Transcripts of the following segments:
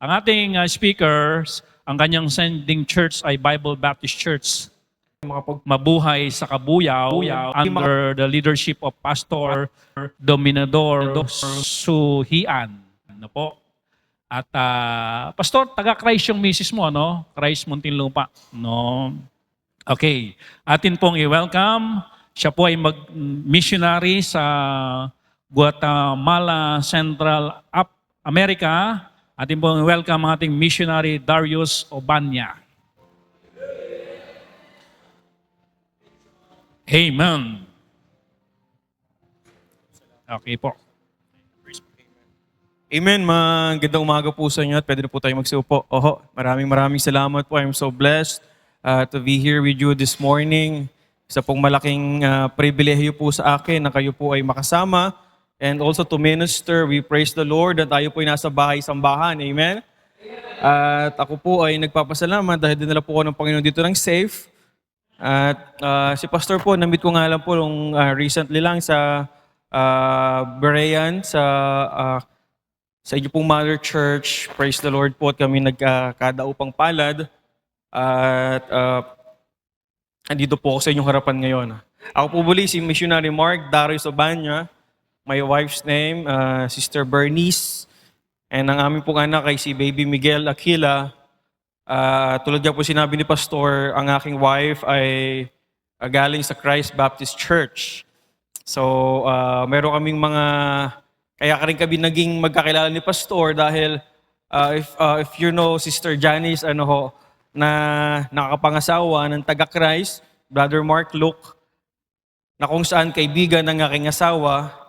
Ang ating speakers, ang kanyang sending church ay Bible Baptist Church. Mabuhay sa Kabuyaw under the leadership of Pastor Dominador Suhian. Ano po? At Pastor, taga-Christ yung misis mo, ano? Christ Muntinlupa. No? Okay. Atin pong i-welcome. Siya po ay missionary sa Guatemala, Central America. Atin pong i-welcome ang ating missionary Darius Obanya. Amen. Okay po. Amen. Magandang umaga po sa inyo at pwede na po tayo magsiupo. Maraming salamat po. I'm so blessed to be here with you this morning. Isa pong malaking pribilehyo po sa akin na kayo po ay makasama and also to minister. We praise the Lord na tayo po ay nasa bahay-sambahan. Amen. At ako po ay nagpapasalamat dahil dinala po ako ng Panginoon dito ng safe. At si Pastor po, namit ko nga lang po recently lang sa Berean, sa inyo pong Mother Church. Praise the Lord po at kami nagkadaupang palad. At andito po ako sa inyong harapan ngayon. Ako po muli si Missionary Mark Darius Obanya. My wife's name, Sister Bernice. And ang aming pong anak ay si Baby Miguel Aquila. Tulad niya po sinabi ni Pastor, ang aking wife ay galing sa Christ Baptist Church. So, meron kaming kaya ka rin kami naging magkakilala ni Pastor dahil if you know Sister Janice, na nakakapangasawa ng taga-Christ, Brother Mark Luke, na kung saan kaibigan ng aking asawa,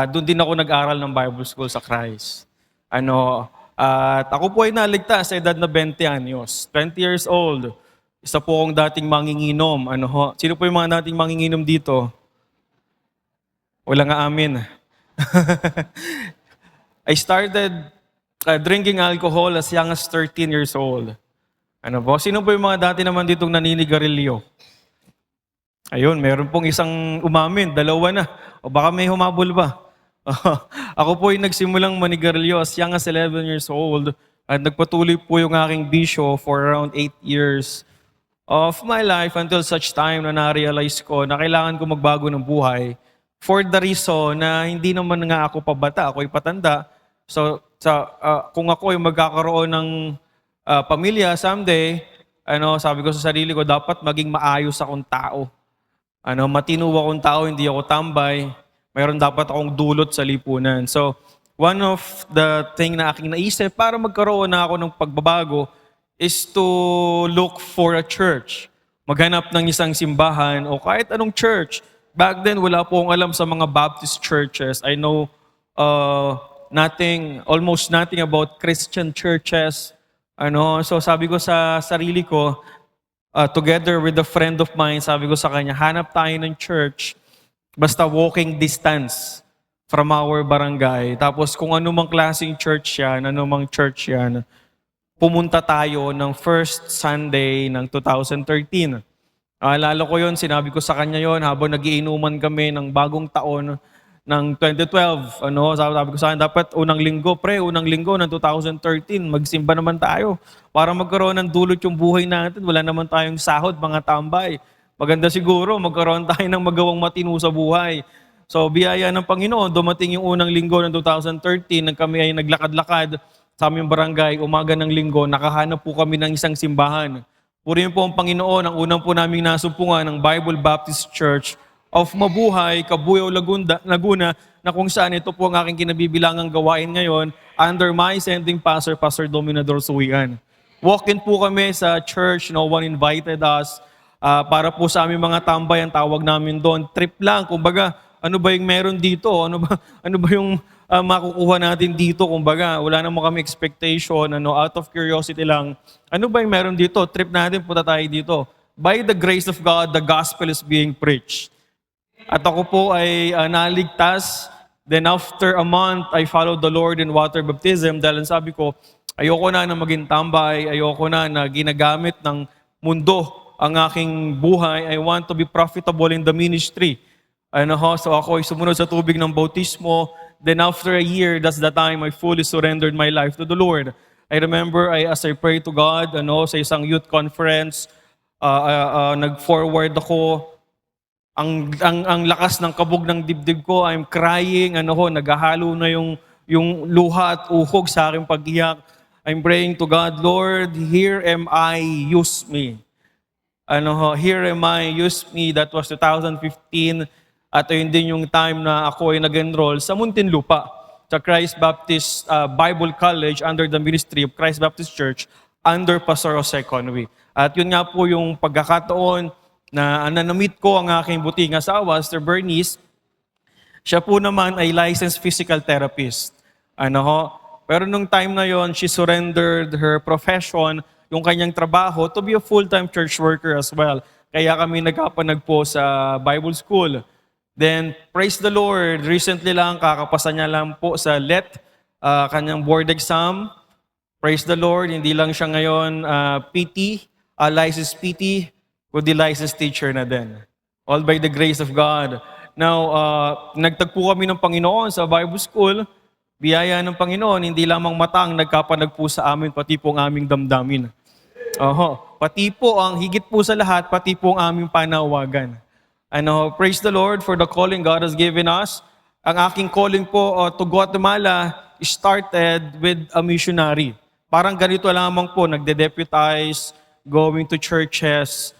doon din ako nag-aral ng Bible School sa Christ. At ako po ay naligtas sa edad na 20 anyos, 20 years old. Isa po akong dating manginginom. Sino po yung mga dating manginginom dito? Wala nga amin. I started drinking alcohol as young as 13 years old. Sino po yung mga dati naman ditong naninigarilyo? Ayun, meron pong isang umamin, dalawa na. O baka may humabol ba? Ako po yung nagsimulang manigarilyo as young as 11 years old at nagpatuloy po yung aking bisyo for around 8 years of my life until such time na na-realize ko na kailangan ko magbago ng buhay for the reason na hindi naman nga ako pabata, ako ay patanda. So, kung ako ay magkakaroon ng pamilya someday, sabi ko sa sarili ko, dapat maging maayos akong tao. Matino akong tao, hindi ako tambay. Mayroon dapat akong dulot sa lipunan. So, one of the thing na aking naisip para magkaroon na ako ng pagbabago is to look for a church. Maghanap ng isang simbahan o kahit anong church. Back then, wala po akong alam sa mga Baptist churches. I know almost nothing about Christian churches. So sabi ko sa sarili ko, together with a friend of mine, sabi ko sa kanya, hanap tayo ng church basta walking distance from our barangay. Tapos kung anumang klaseng church yan, pumunta tayo ng first Sunday ng 2013. Alala ko yon, sinabi ko sa kanya yon habang nagiinuman kami ng bagong taon ng 2012. Sabi ko sa kanya, dapat unang linggo ng 2013, magsimba naman tayo para magkaroon ng dulot yung buhay natin. Wala naman tayong sahod, mga tambay. Maganda siguro, magkaroon tayo ng magawang matino sa buhay. So, biyaya ng Panginoon, dumating yung unang linggo ng 2013, nang kami ay naglakad-lakad sa aming barangay, umaga ng linggo, nakahanap po kami ng isang simbahan. Purihin po ang Panginoon, ang unang po naming nasumpungan ng Bible Baptist Church of Mabuhay, Kabuyaw, Laguna, na kung saan ito po ang aking kinabibilangang gawain ngayon under my sending pastor, Pastor Dominador Suhian. Walk-in po kami sa church, no one invited us. Para po sa aming mga tambay, ang tawag namin doon, trip lang. Kumbaga, ano ba yung meron dito? Ano ba yung makukuha natin dito? Kumbaga, wala naman kami expectation, out of curiosity lang. Ano ba yung meron dito? Trip natin, punta tayo dito. By the grace of God, the gospel is being preached. At ako po ay naligtas. Then after a month, I followed the Lord in water baptism dahil sabi ko, ayoko na maging tambay, ayoko na ginagamit ng mundo ang aking buhay. I want to be profitable in the ministry. So ako ay sumunod sa tubig ng bautismo. Then after a year, that's the time I fully surrendered my life to the Lord. I remember as I pray to God, sa isang youth conference, nag-forward ako. Ang lakas ng kabog ng dibdib ko, I'm crying, naghahalo na yung luha at uhog sa aking pag-iyak. I'm praying to God, Lord, here am I, use me. Here am I, use me. That was 2015. At yun din yung time na ako ay nag-enroll sa Muntinlupa, sa Christ Baptist Bible College under the ministry of Christ Baptist Church under Pastor Jose Conway. At yun nga po yung pagkakataon na na-meet ko ang aking buting asawa, Sir Bernice. Siya po naman ay licensed physical therapist. Pero nung time na yon, she surrendered her profession, yung kanyang trabaho, to be a full-time church worker as well. Kaya kami nagkapanagpo sa Bible School. Then, praise the Lord, recently lang, kakapasa niya lang po sa LET, kanyang board exam. Praise the Lord, hindi lang siya ngayon PT, licensed PT, kundi licensed teacher na din. All by the grace of God. Now, nagtagpo kami ng Panginoon sa Bible School. Biyaya ng Panginoon, hindi lamang mata ang nagkapanagpo sa amin, pati po ang aming damdamin. Pati po ang higit po sa lahat, pati po ang aming panawagan. Praise the Lord for the calling God has given us. Ang aking calling po to Guatemala started with a missionary. Parang ganito lamang po, nagde-deputize, going to churches,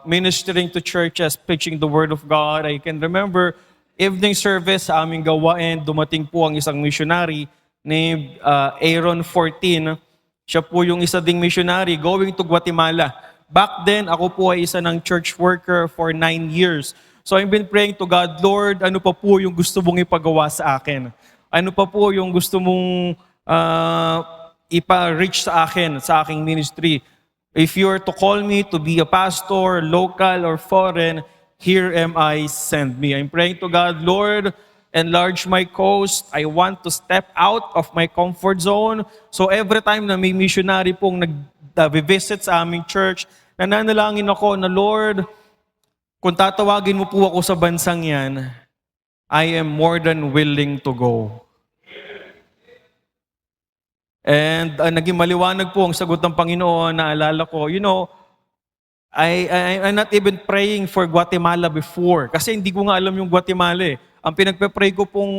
ministering to churches, preaching the Word of God. I can remember evening service sa aming gawain, dumating po ang isang missionary named Aaron 14. Siya po yung isa ding missionary going to Guatemala. Back then, ako po ay isa ng church worker for 9 years. So I've been praying to God, Lord, ano pa po yung gusto mong ipagawa sa akin? Ano pa po yung gusto mong ipa-reach sa akin, sa aking ministry? If you are to call me to be a pastor, local or foreign, here am I, send me. I'm praying to God, Lord, enlarge my coast. I want to step out of my comfort zone. So every time na may missionary pong nag-visit sa aming church, nananalangin ako na, Lord, kung tatawagin mo po ako sa bansang yan, I am more than willing to go. And naging maliwanag po ang sagot ng Panginoon. Naalala ko, I'm not even praying for Guatemala before. Kasi hindi ko nga alam yung Guatemala eh. Ang pinagpe-pray ko pong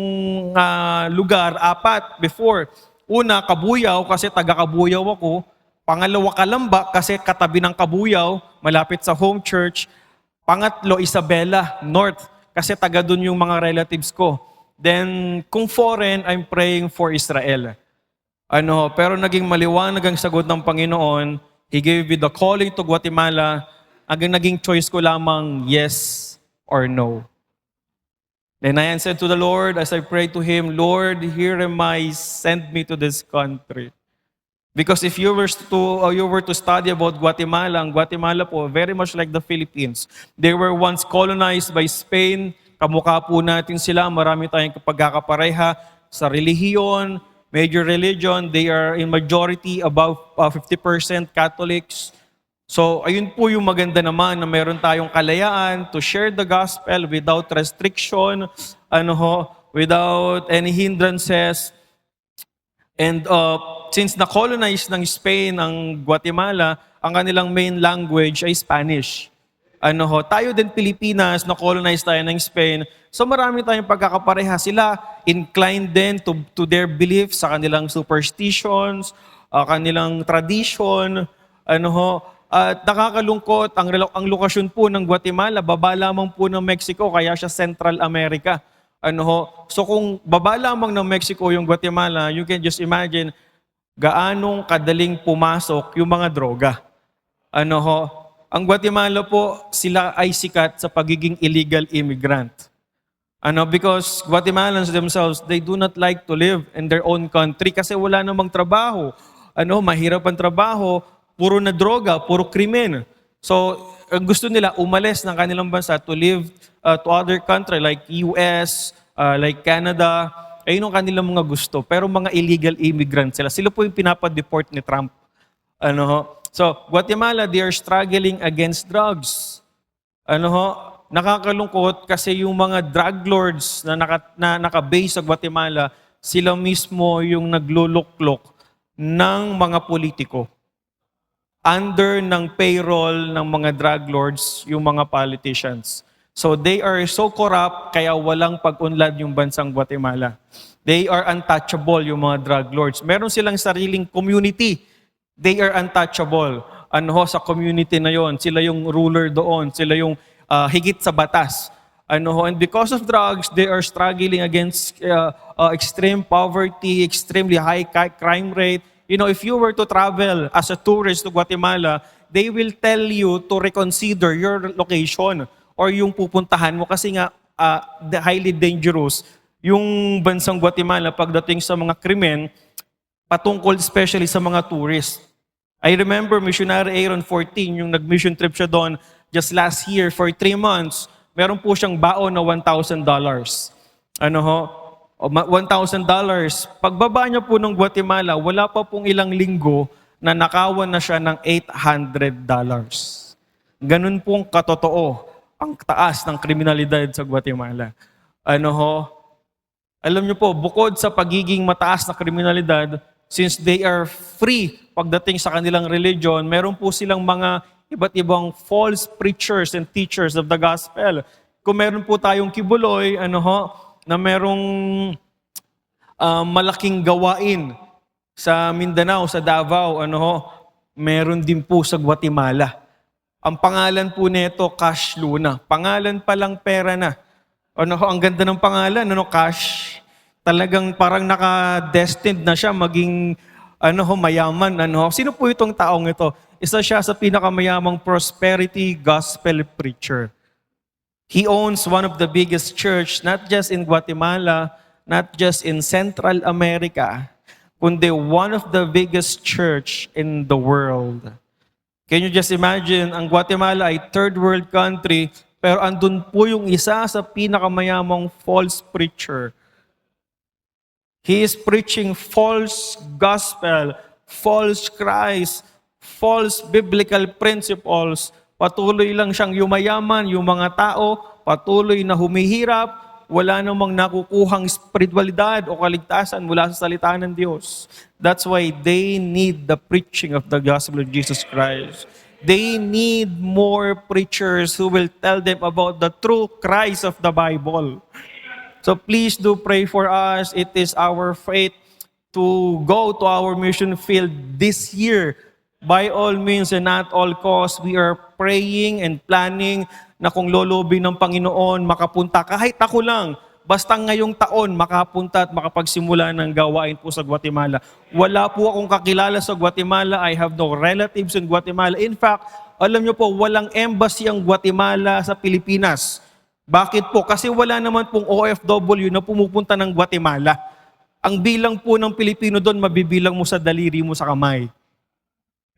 lugar, 4 before. Una, Kabuyaw kasi taga-Kabuyaw ako. Pangalawa, Calamba kasi katabi ng Kabuyaw, malapit sa home church. Pangatlo, Isabela, North kasi taga dun yung mga relatives ko. Then, kung foreign, I'm praying for Israel. Pero naging maliwanag ang sagot ng Panginoon. He gave me the calling to Guatemala. Ang naging choice ko lamang, yes or no. Then I answered to the Lord as I prayed to Him, Lord, here am I, send me to this country. Because if you were to study about Guatemala, ang Guatemala po, very much like the Philippines. They were once colonized by Spain. Kamukha po natin sila. Marami tayong pagkakapareha sa relihiyon, major religion. They are in majority, above 50% Catholics. So, ayun po yung maganda naman na meron tayong kalayaan to share the gospel without restriction, without any hindrances. And since na-colonize ng Spain ang Guatemala, ang kanilang main language ay Spanish. Tayo din Pilipinas, na-colonize tayo ng Spain. So marami tayong pagkakapareha. Sila inclined din to their beliefs sa kanilang superstitions, kanilang tradition. At nakakalungkot, ang lokasyon po ng Guatemala, baba lamang po ng Mexico, kaya siya Central America. So kung baba lamang ng Mexico yung Guatemala, you can just imagine gaanong kadaling pumasok yung mga droga. Ang Guatemala po, sila ay sikat sa pagiging illegal immigrant. Because Guatemalans themselves, they do not like to live in their own country kasi wala namang trabaho. Mahirap ang trabaho, puro na droga, puro krimen. So, gusto nila umalis ng kanilang bansa to live to other country like US, like Canada. Ayun ang kanilang mga gusto. Pero mga illegal immigrants sila. Sila po yung pinapa-deport ni Trump. So, Guatemala, they are struggling against drugs. Nakakalungkot kasi yung mga drug lords na nakabase sa Guatemala, sila mismo yung nagluluklok ng mga politiko. Under ng payroll ng mga drug lords, yung mga politicians. So they are so corrupt, kaya walang pag-unlad yung bansang Guatemala. They are untouchable, yung mga drug lords. Meron silang sariling community. They are untouchable. Sa community na yon, sila yung ruler doon, sila yung higit sa batas. And because of drugs, they are struggling against extreme poverty, extremely high crime rate. If you were to travel as a tourist to Guatemala, they will tell you to reconsider your location or yung pupuntahan mo kasi nga highly dangerous yung bansang Guatemala pagdating sa mga krimen patungkol especially sa mga tourists. I remember Missionary Aaron 14, yung nag-mission trip siya doon just last year for 3 months. Meron po siyang baon na $1,000. $1,000. Pagbaba niya po ng Guatemala, wala pa pong ilang linggo na nakawan na siya ng $800. Ganun pong katotoo ang taas ng kriminalidad sa Guatemala. Alam niyo po, bukod sa pagiging mataas na kriminalidad, since they are free pagdating sa kanilang religion, meron po silang mga iba't ibang false preachers and teachers of the gospel. Kung meron po tayong Kibuloy, na merong malaking gawain sa Mindanao, sa Davao, meron din po sa Guatemala. Ang pangalan po nito, Cash Luna. Pangalan pa lang pera na. Ang ganda ng pangalan, Cash. Talagang parang naka-destined na siya maging mayaman. Sino po itong taong ito? Isa siya sa pinakamayamang prosperity gospel preacher. He owns one of the biggest church, not just in Guatemala, not just in Central America, kundi one of the biggest church in the world. Can you just imagine, ang Guatemala ay third world country, pero andun po yung isa sa pinakamayamang false preacher. He is preaching false gospel, false Christ, false biblical principles. Patuloy lang siyang yumayaman, yung mga tao, patuloy na humihirap, wala namang nakukuhang spiritualidad o kaligtasan mula sa salita ng Diyos. That's why they need the preaching of the gospel of Jesus Christ. They need more preachers who will tell them about the true Christ of the Bible. So please do pray for us. It is our faith to go to our mission field this year. By all means and at all costs, we are praying and planning na kung lolobin ng Panginoon, makapunta kahit ako lang, basta ngayong taon, makapunta at makapagsimula ng gawain po sa Guatemala. Wala po akong kakilala sa Guatemala. I have no relatives in Guatemala. In fact, alam niyo po, walang embassy ang Guatemala sa Pilipinas. Bakit po? Kasi wala naman pong OFW na pumupunta ng Guatemala. Ang bilang po ng Pilipino doon, mabibilang mo sa daliri mo sa kamay.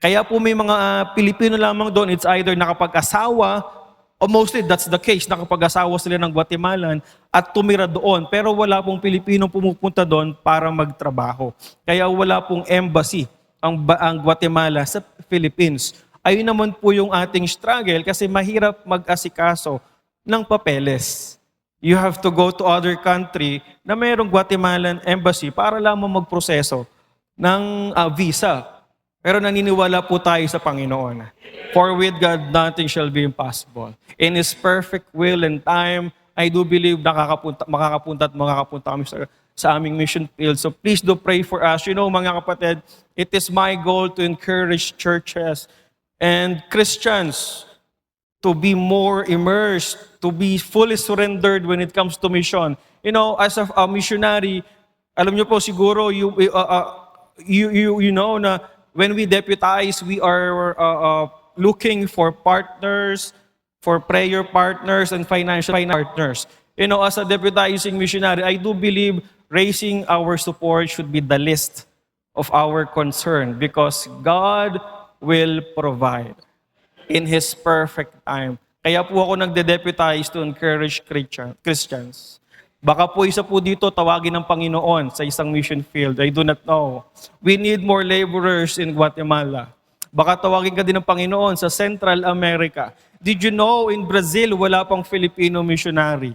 Kaya po may mga Pilipino lamang doon, it's either nakapag-asawa, o mostly that's the case, nakapag-asawa sila ng Guatemalan at tumira doon. Pero wala pong Pilipino pumupunta doon para magtrabaho. Kaya wala pong embassy ang Guatemala sa Philippines. Ayun naman po yung ating struggle kasi mahirap mag-asikaso ng papeles. You have to go to other country na mayroong Guatemalan embassy para lamang magproseso ng visa. Pero naniniwala po tayo sa Panginoon. For with God, nothing shall be impossible. In His perfect will and time, I do believe makakapunta kami sa aming mission field. So please do pray for us. Mga kapatid, it is my goal to encourage churches and Christians to be more immersed, to be fully surrendered when it comes to mission. As a missionary, alam niyo po siguro, you know na when we deputize, we are looking for partners, for prayer partners, and financial partners. As a deputizing missionary, I do believe raising our support should be the list of our concern because God will provide in His perfect time. Kaya po ako nagde-deputize to encourage Christians. Baka po isa po dito tawagin ng Panginoon sa isang mission field. I do not know. We need more laborers in Guatemala. Baka tawagin ka din ng Panginoon sa Central America. Did you know in Brazil wala pang Filipino missionary?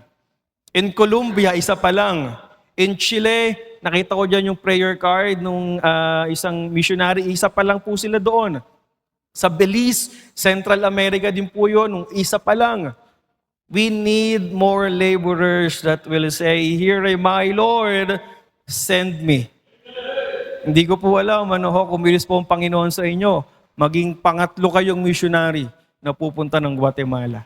In Colombia, isa pa lang. In Chile, nakita ko dyan yung prayer card nung isang missionary. Isa pa lang po sila doon. Sa Belize, Central America din po yun, nung isa pa lang. We need more laborers that will say, "Here am I, Lord, send me." Hindi ko po alam, kumilos po ang Panginoon sa inyo. Maging pangatlo kayong missionary na pupunta ng Guatemala.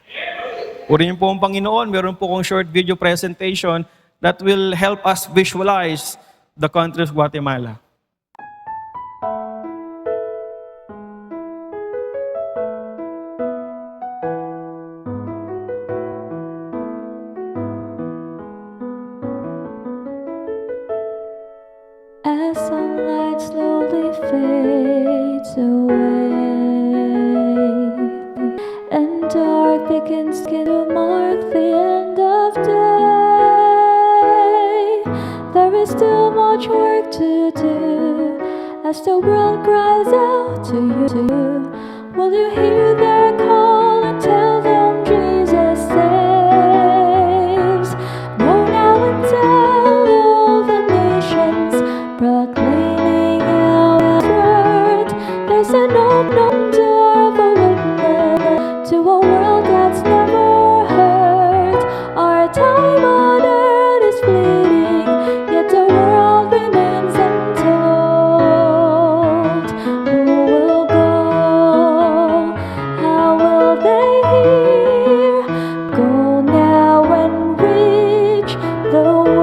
Purihin po ang Panginoon. Meron po kong short video presentation that will help us visualize the country of Guatemala. As sunlight slowly fades away and dark begins to mark the end of day, there is still much work to do as the world cries out to you. Will you hear their call and tell them Jesus saves? Go now and tell all the nations, proclaiming our word. There's an open door for witness to a world that's never heard. Our time on earth is fleeting, yet the world remains untold. Who will go? How will they hear? Go now and reach the world.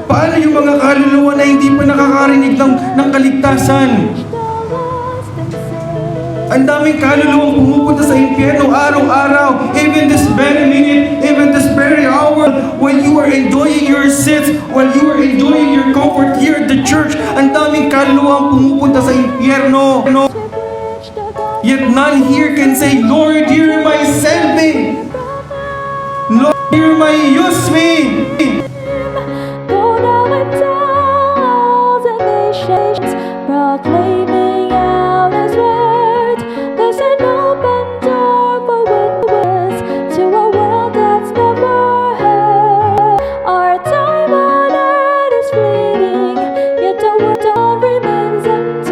Paano yung mga kaluluwa na hindi pa nakakarinig ng kaligtasan? Ang daming kaluluwang pumupunta sa impyerno araw-araw, even this very minute, even this very hour, when you are enjoying your sins, while you are enjoying your comfort here at the church, ang daming kaluluwang pumupunta sa impyerno. Yet none here can say, "Lord, here am I, send me. Lord, here am I, use me." Go now and tell all the nations, proclaiming out His word. There's an open door for witness to a world that's never heard. Our time on earth is fleeting, yet the world remains untold.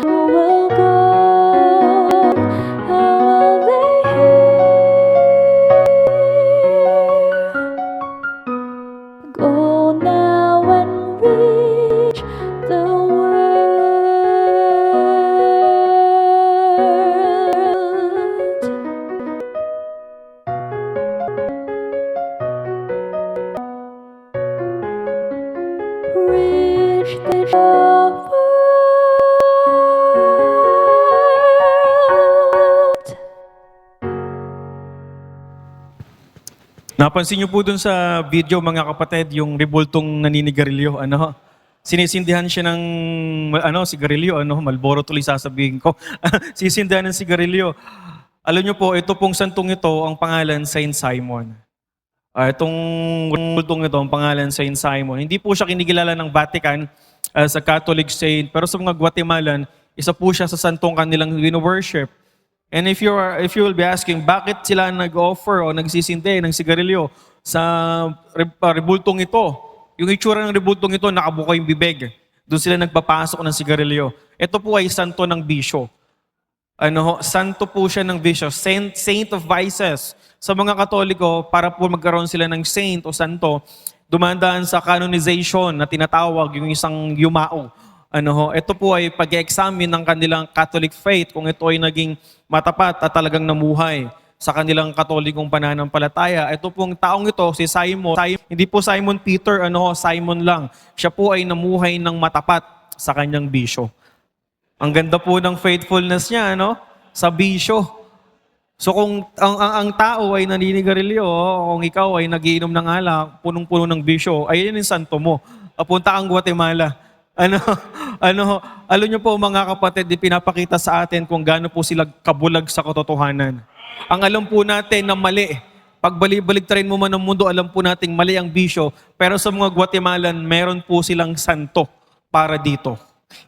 Who will go? How will they hear? Go now and reach the world. Reach the world. Napansin niyo po dun sa video, mga kapatid, yung rebultong naninigarilyo, sinisindihan siya ng, sigarilyo, Marlboro tuloy sasabihin ko. Sisindihan ng sigarilyo. Alam niyo po, ito pong santong ito, ang pangalan Saint Simon. Itong rebultong ito, ang pangalan Saint Simon. Hindi po siya kinikilala ng Vatican as a Catholic saint, pero sa mga Guatemalan, isa po siya sa santong kanilang wino-worship. And if you will be asking, bakit sila nag-offer o nagsisindi ng sigarilyo sa rebultong ito? Yung itsura ng rebultong ito, nakabuka yung bibig. Doon sila nagpapasok ng sigarilyo. Ito po ay santo ng bisyo. Santo po siya ng bisyo. Saint of vices. Sa mga Katoliko, para po magkaroon sila ng saint o santo, dumandaan sa canonization na tinatawag yung isang yumao. Ito po ay pag-examine ng kanilang Catholic faith kung ito ay naging matapat at talagang namuhay sa kanilang Katolikong pananampalataya. Ito pong taong ito, si Simon, hindi po Simon Peter, Simon lang. Siya po ay namuhay ng matapat sa kanyang bisyo. Ang ganda po ng faithfulness niya, sa bisyo. So kung ang tao ay naninigarilyo, kung ikaw ay nagiinom ng alak, punong-puno ng bisyo, ayun yung santo mo. Punta kang Guatemala. Alam niyo po mga kapatid, pinapakita sa atin kung gaano po sila kabulag sa katotohanan. Ang alam po natin na mali, pag balik-baliktarin mo man ang mundo, alam po natin mali ang bisyo, pero sa mga Guatemalan, meron po silang santo para dito.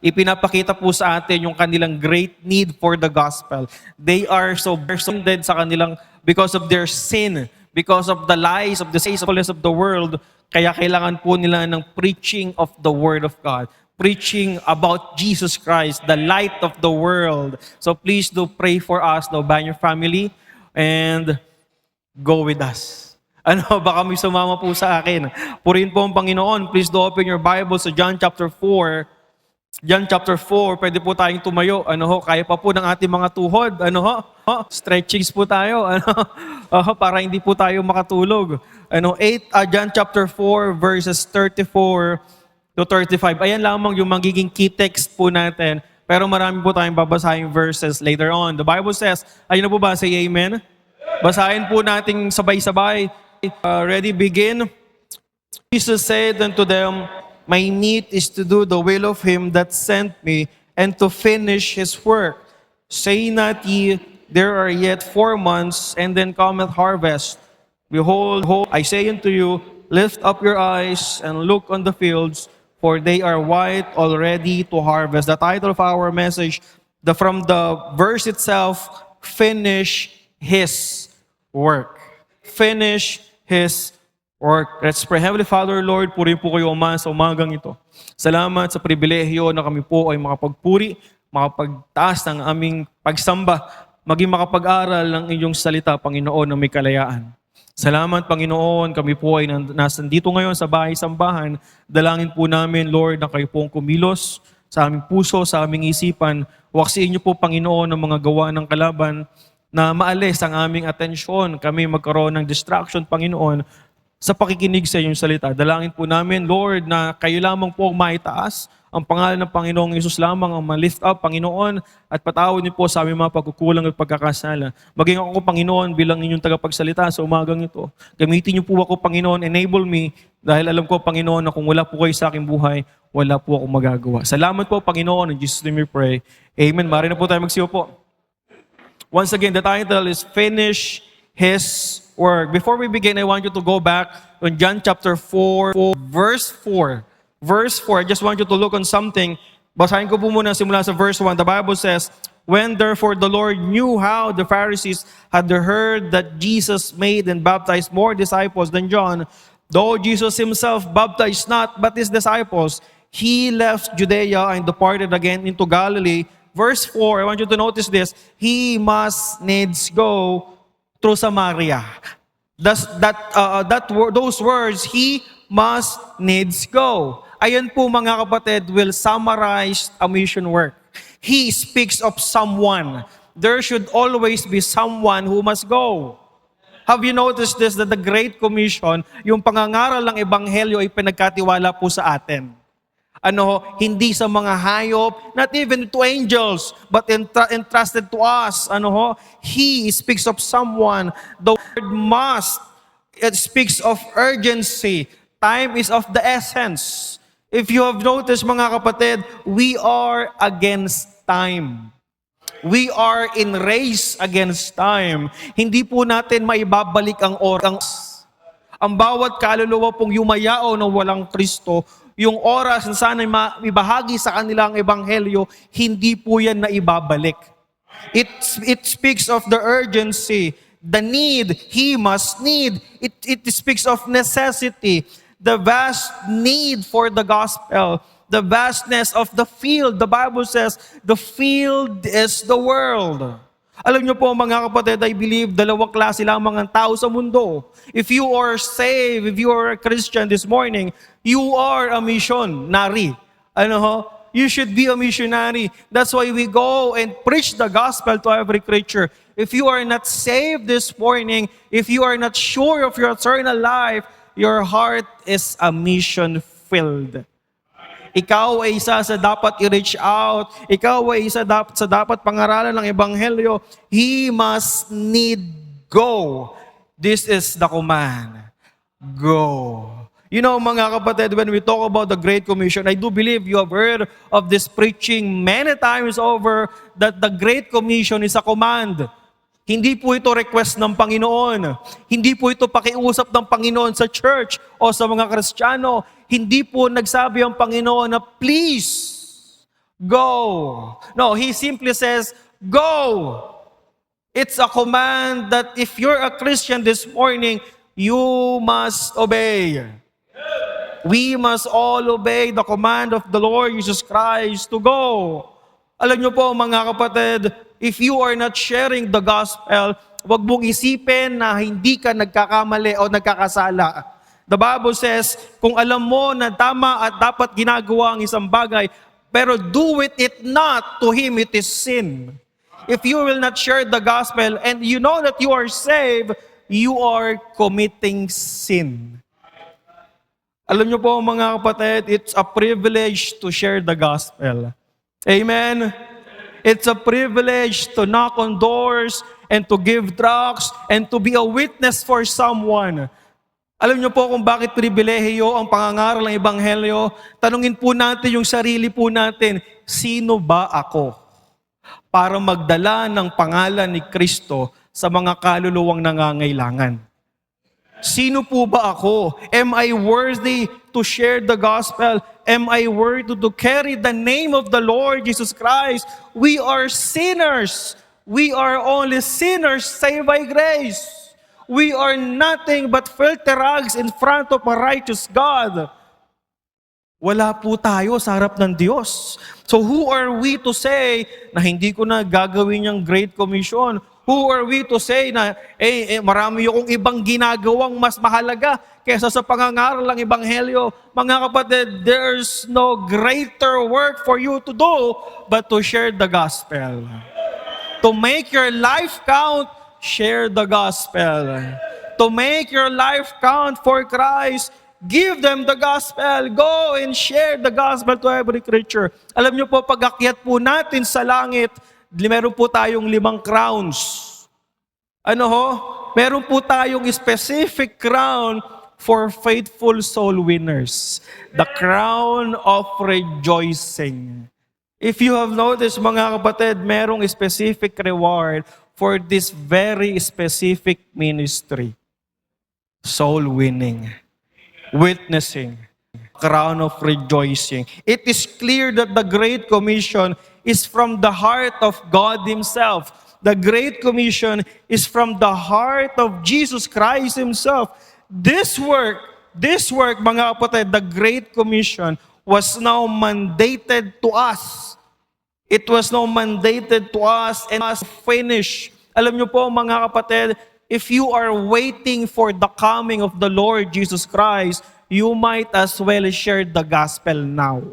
Ipinapakita po sa atin yung kanilang great need for the gospel. They are so burdened sa kanilang, because of their sin, because of the lies of the faithfulness of the world, kaya kailangan po nila ng preaching of the Word of God. Preaching about Jesus Christ, the light of the world. So please do pray for us, no, by your family, and go with us. Baka may sumama po sa akin. Purihin po ang Panginoon. Please do open your Bible sa John chapter 4. John chapter 4, pwede po tayong tumayo. Kaya pa po ng ating mga tuhod. Stretchings po tayo. Para hindi po tayo makatulog. John chapter 4, verses 34 to 35. Ayan lamang yung magiging key text po natin. Pero marami po tayong babasahing verses later on. The Bible says, ayun na po ba? Say amen. Basahin po natin sabay-sabay. Ready, begin. Jesus said unto them, my meat is to do the will of him that sent me, and to finish his work. Say not ye, there are yet 4 months, and then cometh harvest. Behold, I say unto you, lift up your eyes, and look on the fields, for they are white already to harvest. The title of our message, from the verse itself, finish his work. Finish his work. Let's pray. Heavenly Father, Lord, purihin po kayo, Ama, sa umagang ito. Salamat sa pribilehyo na kami po ay makapagpuri, makapagtaas ng aming pagsamba, maging makapag-aral ng inyong salita, Panginoon, na may kalayaan. Salamat, Panginoon, kami po ay nasandito ngayon sa bahay-sambahan. Dalangin po namin, Lord, na kayo pong kumilos sa aming puso, sa aming isipan. Waksiin niyo po, Panginoon, ang mga gawa ng kalaban na maalis ang aming atensyon. Kami magkaroon ng distraction, Panginoon, sa pakikinig sa iyong salita. Dalangin po namin, Lord, na kayo lamang po ang maitaas. Ang pangalan ng Panginoong Yesus lamang ang ma-lift up, Panginoon, at patawad niyo po sa aming mga pagkukulang at pagkakasala. Maging ako, Panginoon, bilang inyong tagapagsalita sa umagang ito. Gamitin niyo po ako, Panginoon, enable me, dahil alam ko, Panginoon, na kung wala po kayo sa aking buhay, wala po ako magagawa. Salamat po, Panginoon. In Jesus' name we pray. Amen. Mari na po tayo magsiyo po. Once again, the title is Finish His Work. Before we begin, I want you to go back on John chapter 4, verse 4. Verse 4, I just want you to look on something. Basahin ko po muna simula sa verse 1. The Bible says, when therefore the Lord knew how the Pharisees had heard that Jesus made and baptized more disciples than John, though Jesus himself baptized not but his disciples, he left Judea and departed again into Galilee. Verse 4, I want you to notice this. He must needs go through Samaria. Those words, he must needs go. Ayan po mga kapatid, will summarize a mission work. He speaks of someone. There should always be someone who must go. Have you noticed this, that the Great Commission, yung pangangaral ng Ebanghelyo ay pinagkatiwala po sa atin. Hindi sa mga hayop, not even to angels, but entrusted to us. He speaks of someone. The word must, it speaks of urgency. Time is of the essence. If you have noticed, mga kapatid, we are against time. We are in race against time. Hindi po natin maibabalik ang oras. Ang bawat kaluluwa pong yumayao ng walang Kristo, yung oras na sana ibahagi sa kanila ang Ebanghelyo, hindi po yan na ibabalik. It speaks of the urgency, the need, he must need. It speaks of necessity, the vast need for the gospel, the vastness of the field. The Bible says, the field is the world. Alam niyo po mga kapatid, I believe dalawang klase lamang ang tao sa mundo. If you are saved, if you are a Christian this morning, you are a missionary. You should be a missionary. That's why we go and preach the gospel to every creature. If you are not saved this morning, if you are not sure of your eternal life, your heart is a mission filled. Ikaw ay isa sa dapat i-reach out. Ikaw ay isa sa dapat pangaralan ng Ebanghelyo. He must need go. This is the command. Go. Mga kapatid, when we talk about the Great Commission, I do believe you have heard of this preaching many times over that the Great Commission is a command. Hindi po ito request ng Panginoon. Hindi po ito pakiusap ng Panginoon sa church o sa mga Kristiyano. Hindi po nagsabi ang Panginoon na please, go. No, He simply says, go. It's a command that if you're a Christian this morning, you must obey. We must all obey the command of the Lord Jesus Christ to go. Alam niyo po mga kapatid, if you are not sharing the gospel, wag mong isipin na hindi ka nagkakamali o nagkakasala. The Bible says, kung alam mo na tama at dapat ginagawa ang isang bagay, pero do it not, to him it is sin. If you will not share the gospel and you know that you are saved, you are committing sin. Alam niyo po mga kapatid, it's a privilege to share the gospel. Amen? It's a privilege to knock on doors and to give tracts and to be a witness for someone. Alam niyo po kung bakit pribilehiyo ang pangangaral ng Ebanghelyo? Tanungin po natin yung sarili po natin, sino ba ako? Para magdala ng pangalan ni Kristo sa mga kaluluwang nangangailangan. Sino po ba ako? Am I worthy to share the gospel? Am I worthy to carry the name of the Lord Jesus Christ? We are sinners. We are only sinners saved by grace. We are nothing but filthy rags in front of a righteous God. Wala po tayo sa harap ng Diyos. So who are we to say na hindi ko na gagawin yung Great Commission? Who are we to say na marami akong ibang ginagawang mas mahalaga kaysa sa pangangaral ng Ebanghelyo? Mga kapatid, there's no greater work for you to do but to share the gospel. To make your life count, share the gospel. To make your life count for Christ, give them the gospel. Go and share the gospel to every creature. Alam niyo po, pag-akyat po natin sa langit, meron po tayong 5 crowns. Meron po tayong specific crown for faithful soul winners. The crown of rejoicing. If you have noticed, mga kapatid, merong specific reward for this very specific ministry. Soul winning. Witnessing, crown of rejoicing. It is clear that the Great Commission is from the heart of God Himself. The Great Commission is from the heart of Jesus Christ Himself. This work, mga kapatid, the Great Commission was now mandated to us. It was now mandated to us and us finish. Alam niyo po mga kapatid, if you are waiting for the coming of the Lord Jesus Christ, you might as well share the gospel now.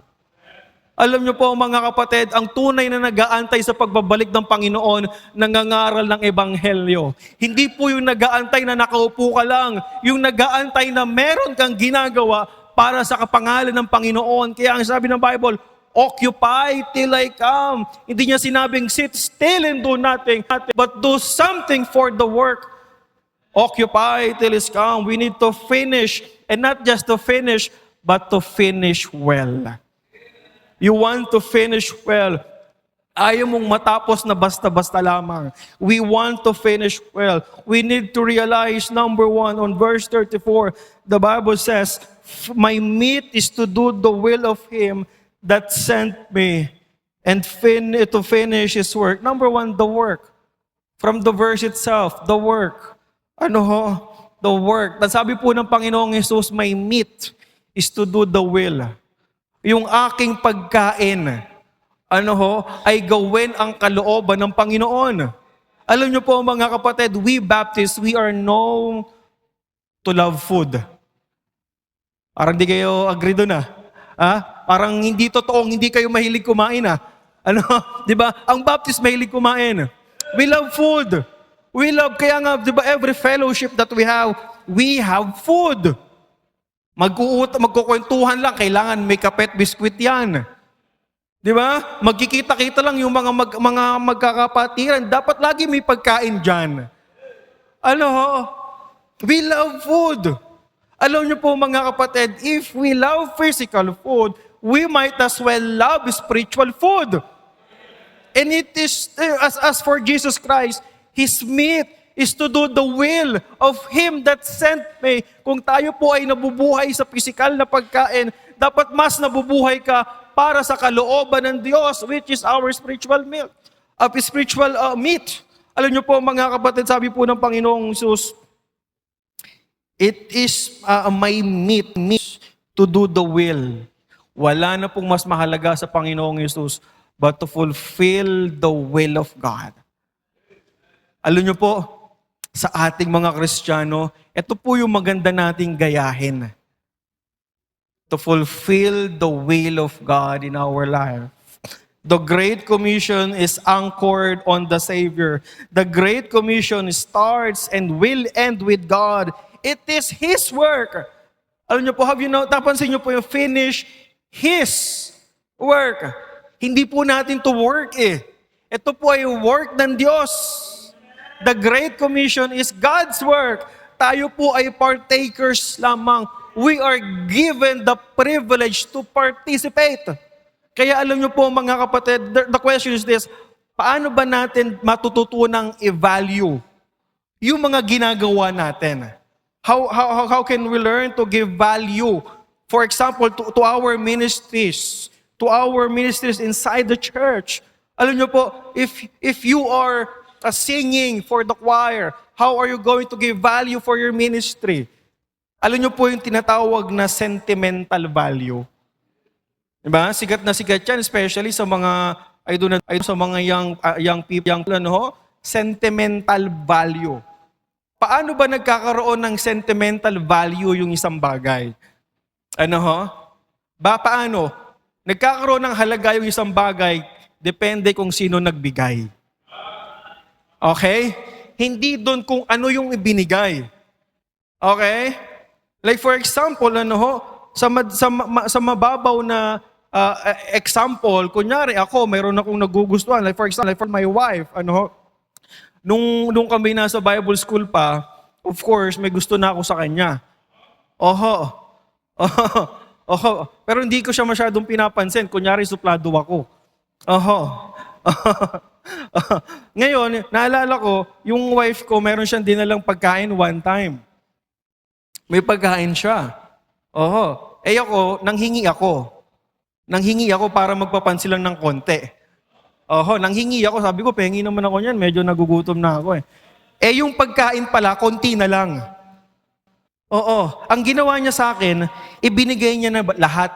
Alam niyo po mga kapatid, ang tunay na nag-aantay sa pagbabalik ng Panginoon, nangangaral ng Ebanghelyo. Hindi po yung nag-aantay na nakaupo ka lang, yung nag-aantay na meron kang ginagawa para sa kapangalan ng Panginoon. Kaya ang sabi ng Bible, occupy till I come. Hindi niya sinabing sit still and do nothing, but do something for the work. Occupy till it's come. We need to finish, and not just to finish, but to finish well. You want to finish well. Ayaw mong matapos na basta-basta lamang. We want to finish well. We need to realize, number 1, on verse 34, the Bible says, my meat is to do the will of Him that sent me, and to finish His work. Number 1, the work. From the verse itself, the work. The work. Sabi po ng Panginoong Jesus, my meat is to do the will. Yung aking pagkain, ay gawin ang kalooban ng Panginoon. Alam niyo po mga kapatid, we Baptists, we are known to love food. Parang di kayo agree doon Parang hindi totoong hindi kayo mahilig kumain Di ba? Ang Baptist mahilig kumain. We love food. We love, kaya nga, di ba, every fellowship that we have food. Magkukwentuhan lang, kailangan may kape at biskwit yan. Di ba? Magkikita-kita lang yung mga magkakapatiran. Dapat lagi may pagkain dyan. We love food. Alam niyo po mga kapatid, if we love physical food, we might as well love spiritual food. And it is, as for Jesus Christ, His meat is to do the will of Him that sent me. Kung tayo po ay nabubuhay sa pisikal na pagkain, dapat mas nabubuhay ka para sa kalooban ng Diyos, which is our spiritual milk, spiritual meat. Alam niyo po mga kapatid, sabi po ng Panginoong Jesus, it is my meat to do the will. Wala na pong mas mahalaga sa Panginoong Jesus but to fulfill the will of God. Alam niyo po, sa ating mga Kristiyano, ito po yung maganda nating gayahin. To fulfill the will of God in our life. The Great Commission is anchored on the Savior. The Great Commission starts and will end with God. It is His work. Alam niyo po, napansin niyo po yung finish His work. Hindi po natin to work eh. Ito po ay work ng Diyos. The Great Commission is God's work. Tayo po ay partakers lamang. We are given the privilege to participate. Kaya alam niyo po mga kapatid, the question is this, paano ba natin matututunang i-value yung mga ginagawa natin? How can we learn to give value? For example, to our ministries inside the church. Alam niyo po, if you are singing for the choir, how are you going to give value for your ministry? Alam niyo po yung tinatawag na sentimental value. Diba? Sikat na sikat yan, especially sa mga, sa mga young people, sentimental value. Paano ba nagkakaroon ng sentimental value yung isang bagay? Paano? Nagkakaroon ng halaga yung isang bagay, depende kung sino nagbigay. Okay? Hindi doon kung ano yung ibinigay. Okay? Like for example, sa mababaw na example, kunyari ako, mayroon akong nagugustuhan. Like for example, my wife, nung kami nasa Bible school pa, of course, may gusto na ako sa kanya. Pero hindi ko siya masyadong pinapansin. Kunyari, suplado ako. Ngayon, naalala ko, yung wife ko, meron siyang dinalang pagkain one time. May pagkain siya. Ako, nanghingi ako para magpapansin lang ng konti. Nanghingi ako. Sabi ko, pengi naman ako niyan. Medyo nagugutom na ako eh. Yung pagkain pala, konti na lang. Ang ginawa niya sa akin, ibinigay niya na lahat.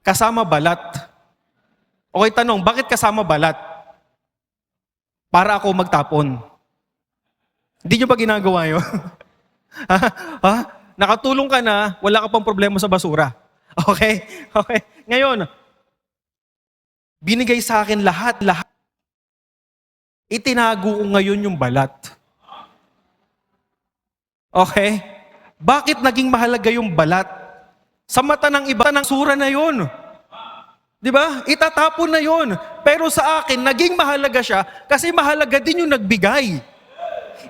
Kasama balat. Okay, tanong, bakit kasama balat? Para ako magtapon. Hindi niyo ba ginagawa yun? Nakatulong ka na, wala ka pang problema sa basura. Okay? Ngayon, binigay sa akin lahat. Itinago ko ngayon yung balat. Okay? Bakit naging mahalaga yung balat? Sa mata ng iba, ng sura na yun. Di ba? Itatapon na yun. Pero sa akin, naging mahalaga siya kasi mahalaga din yung nagbigay.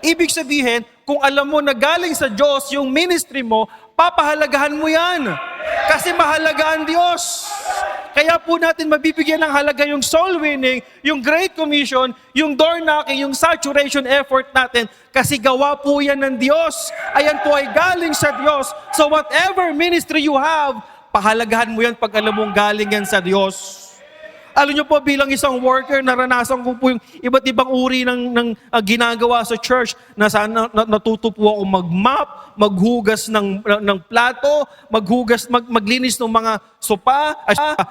Ibig sabihin, kung alam mo na galing sa Diyos yung ministry mo, papahalagahan mo yan. Kasi mahalaga ang Diyos. Kaya po natin mabibigyan ng halaga yung soul winning, yung Great Commission, yung door knocking, yung saturation effort natin. Kasi gawa po yan ng Diyos. Ayan po ay galing sa Diyos. So whatever ministry you have, pahalagahan mo yan pag alam mong galing yan sa Diyos. Alam niyo po, bilang isang worker, naranasan ko po yung iba't ibang uri ng ginagawa sa church. Natuto po ako mag-mop, maghugas ng plato, maglinis ng mga sopa,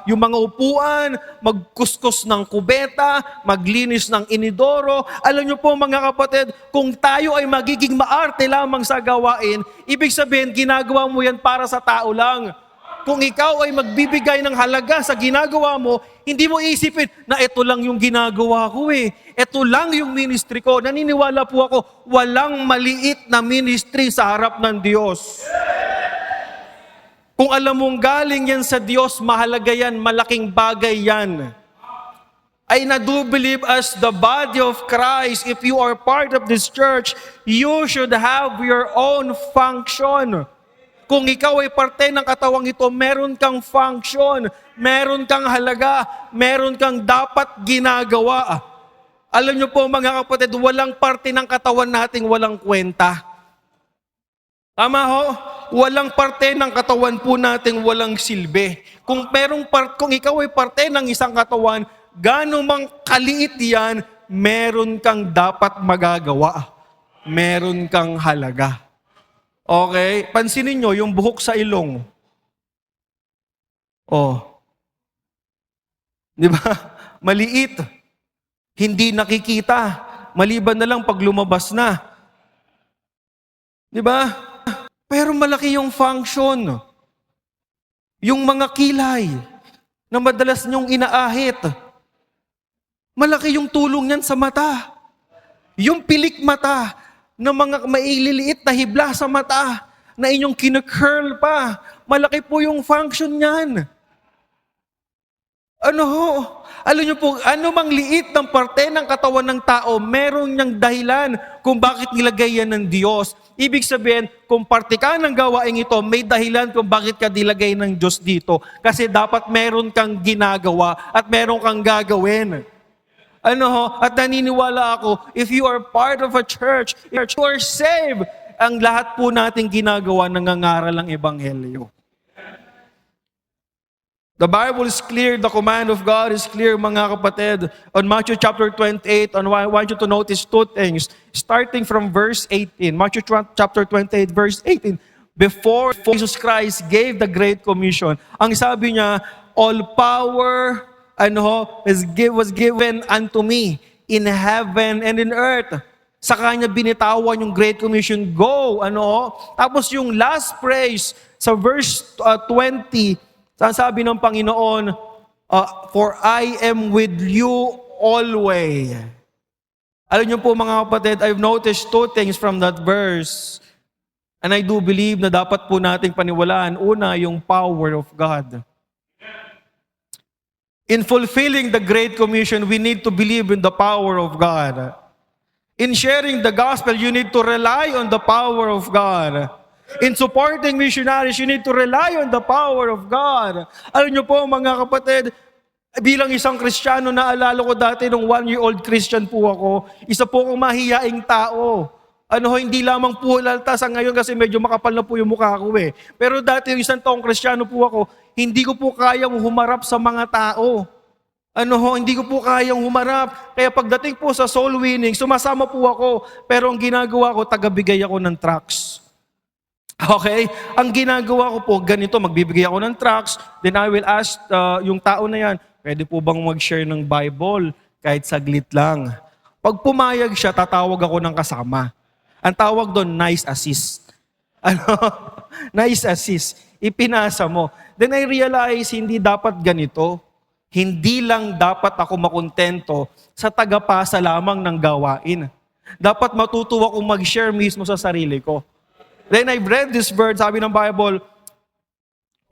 yung mga upuan, magkuskus ng kubeta, maglinis ng inidoro. Alam niyo po mga kapatid, kung tayo ay magiging maarte lamang sa gawain, ibig sabihin, ginagawa mo yan para sa tao lang. Kung ikaw ay magbibigay ng halaga sa ginagawa mo, hindi mo isipin na ito lang yung ginagawa ko eh. Ito lang yung ministry ko. Naniniwala po ako, walang maliit na ministry sa harap ng Diyos. Kung alam mong galing yan sa Diyos, mahalaga yan, malaking bagay yan. I do believe as the body of Christ, if you are part of this church, you should have your own function. Kung ikaw ay parte ng katawang ito, meron kang function, meron kang halaga, meron kang dapat ginagawa. Alam niyo po mga kapatid, walang parte ng katawan nating walang kwenta. Tama ho? Walang parte ng katawan po nating walang silbi. Kung ikaw ay parte ng isang katawan, gaano mang kaliit yan, meron kang dapat magagawa. Meron kang halaga. Okay? Pansinin nyo, yung buhok sa ilong. Oh. Di ba? Maliit. Hindi nakikita. Maliban na lang pag lumabas na. Di ba? Pero malaki yung function. Yung mga kilay na madalas nyong inaahit. Malaki yung tulong yan sa mata. Yung pilik mata na mga maililiit na hibla sa mata na inyong kinacurl pa. Malaki po yung function yan. Ano ho? Alam niyo po, anumang liit ng parte ng katawan ng tao, meron niyang dahilan kung bakit nilagay yan ng Diyos. Ibig sabihin, kung parte ka ng gawain ito, may dahilan kung bakit ka nilagay ng Diyos dito. Kasi dapat meron kang ginagawa at meron kang gagawin. Ano ho? At naniniwala ako, if you are part of a church, you are saved. Ang lahat po nating ginagawa, nangangaral ang Ebanghelyo. The Bible is clear, the command of God is clear, mga kapatid. On Matthew chapter 28, I want you to notice two things. Starting from verse 18, Matthew chapter 28, verse 18. Before Jesus Christ gave the Great Commission, ang sabi niya, all power was given unto me in heaven and in earth. Sa kanya binitawan yung Great Commission, go, Tapos yung last phrase sa verse 20, sabi ng Panginoon, for I am with you always. Alam niyo po mga kapatid, I've noticed two things from that verse. And I do believe na dapat po nating paniwalaan. Una, yung power of God. In fulfilling the Great Commission, we need to believe in the power of God. In sharing the gospel, you need to rely on the power of God. In supporting missionaries, you need to rely on the power of God. Alam niyo po mga kapatid, bilang isang Kristiyano, naalala ko dati nung 1-year-old Christian po ako, isa po akong mahiyaing tao. Hindi lamang po lalta sa ngayon kasi medyo makapal na po yung mukha ko eh. Pero dati yung isang taong Kristiyano po ako, hindi ko po kayang humarap sa mga tao. Hindi ko po kayang humarap. Kaya pagdating po sa soul winning, sumasama po ako. Pero ang ginagawa ko, tagabigay ako ng tracts. Okay? Ang ginagawa ko po, ganito, magbibigay ako ng tracts, then I will ask yung tao na yan, pwede po bang mag-share ng Bible kahit saglit lang? Pag pumayag siya, tatawag ako ng kasama. Ang tawag doon, nice assist. Nice assist. Ipinasa mo. Then I realize, hindi dapat ganito. Hindi lang dapat ako makontento sa tagapasa lamang ng gawain. Dapat matutuwa akong mag-share mismo sa sarili ko. Then I read this verse, sabi ng Bible,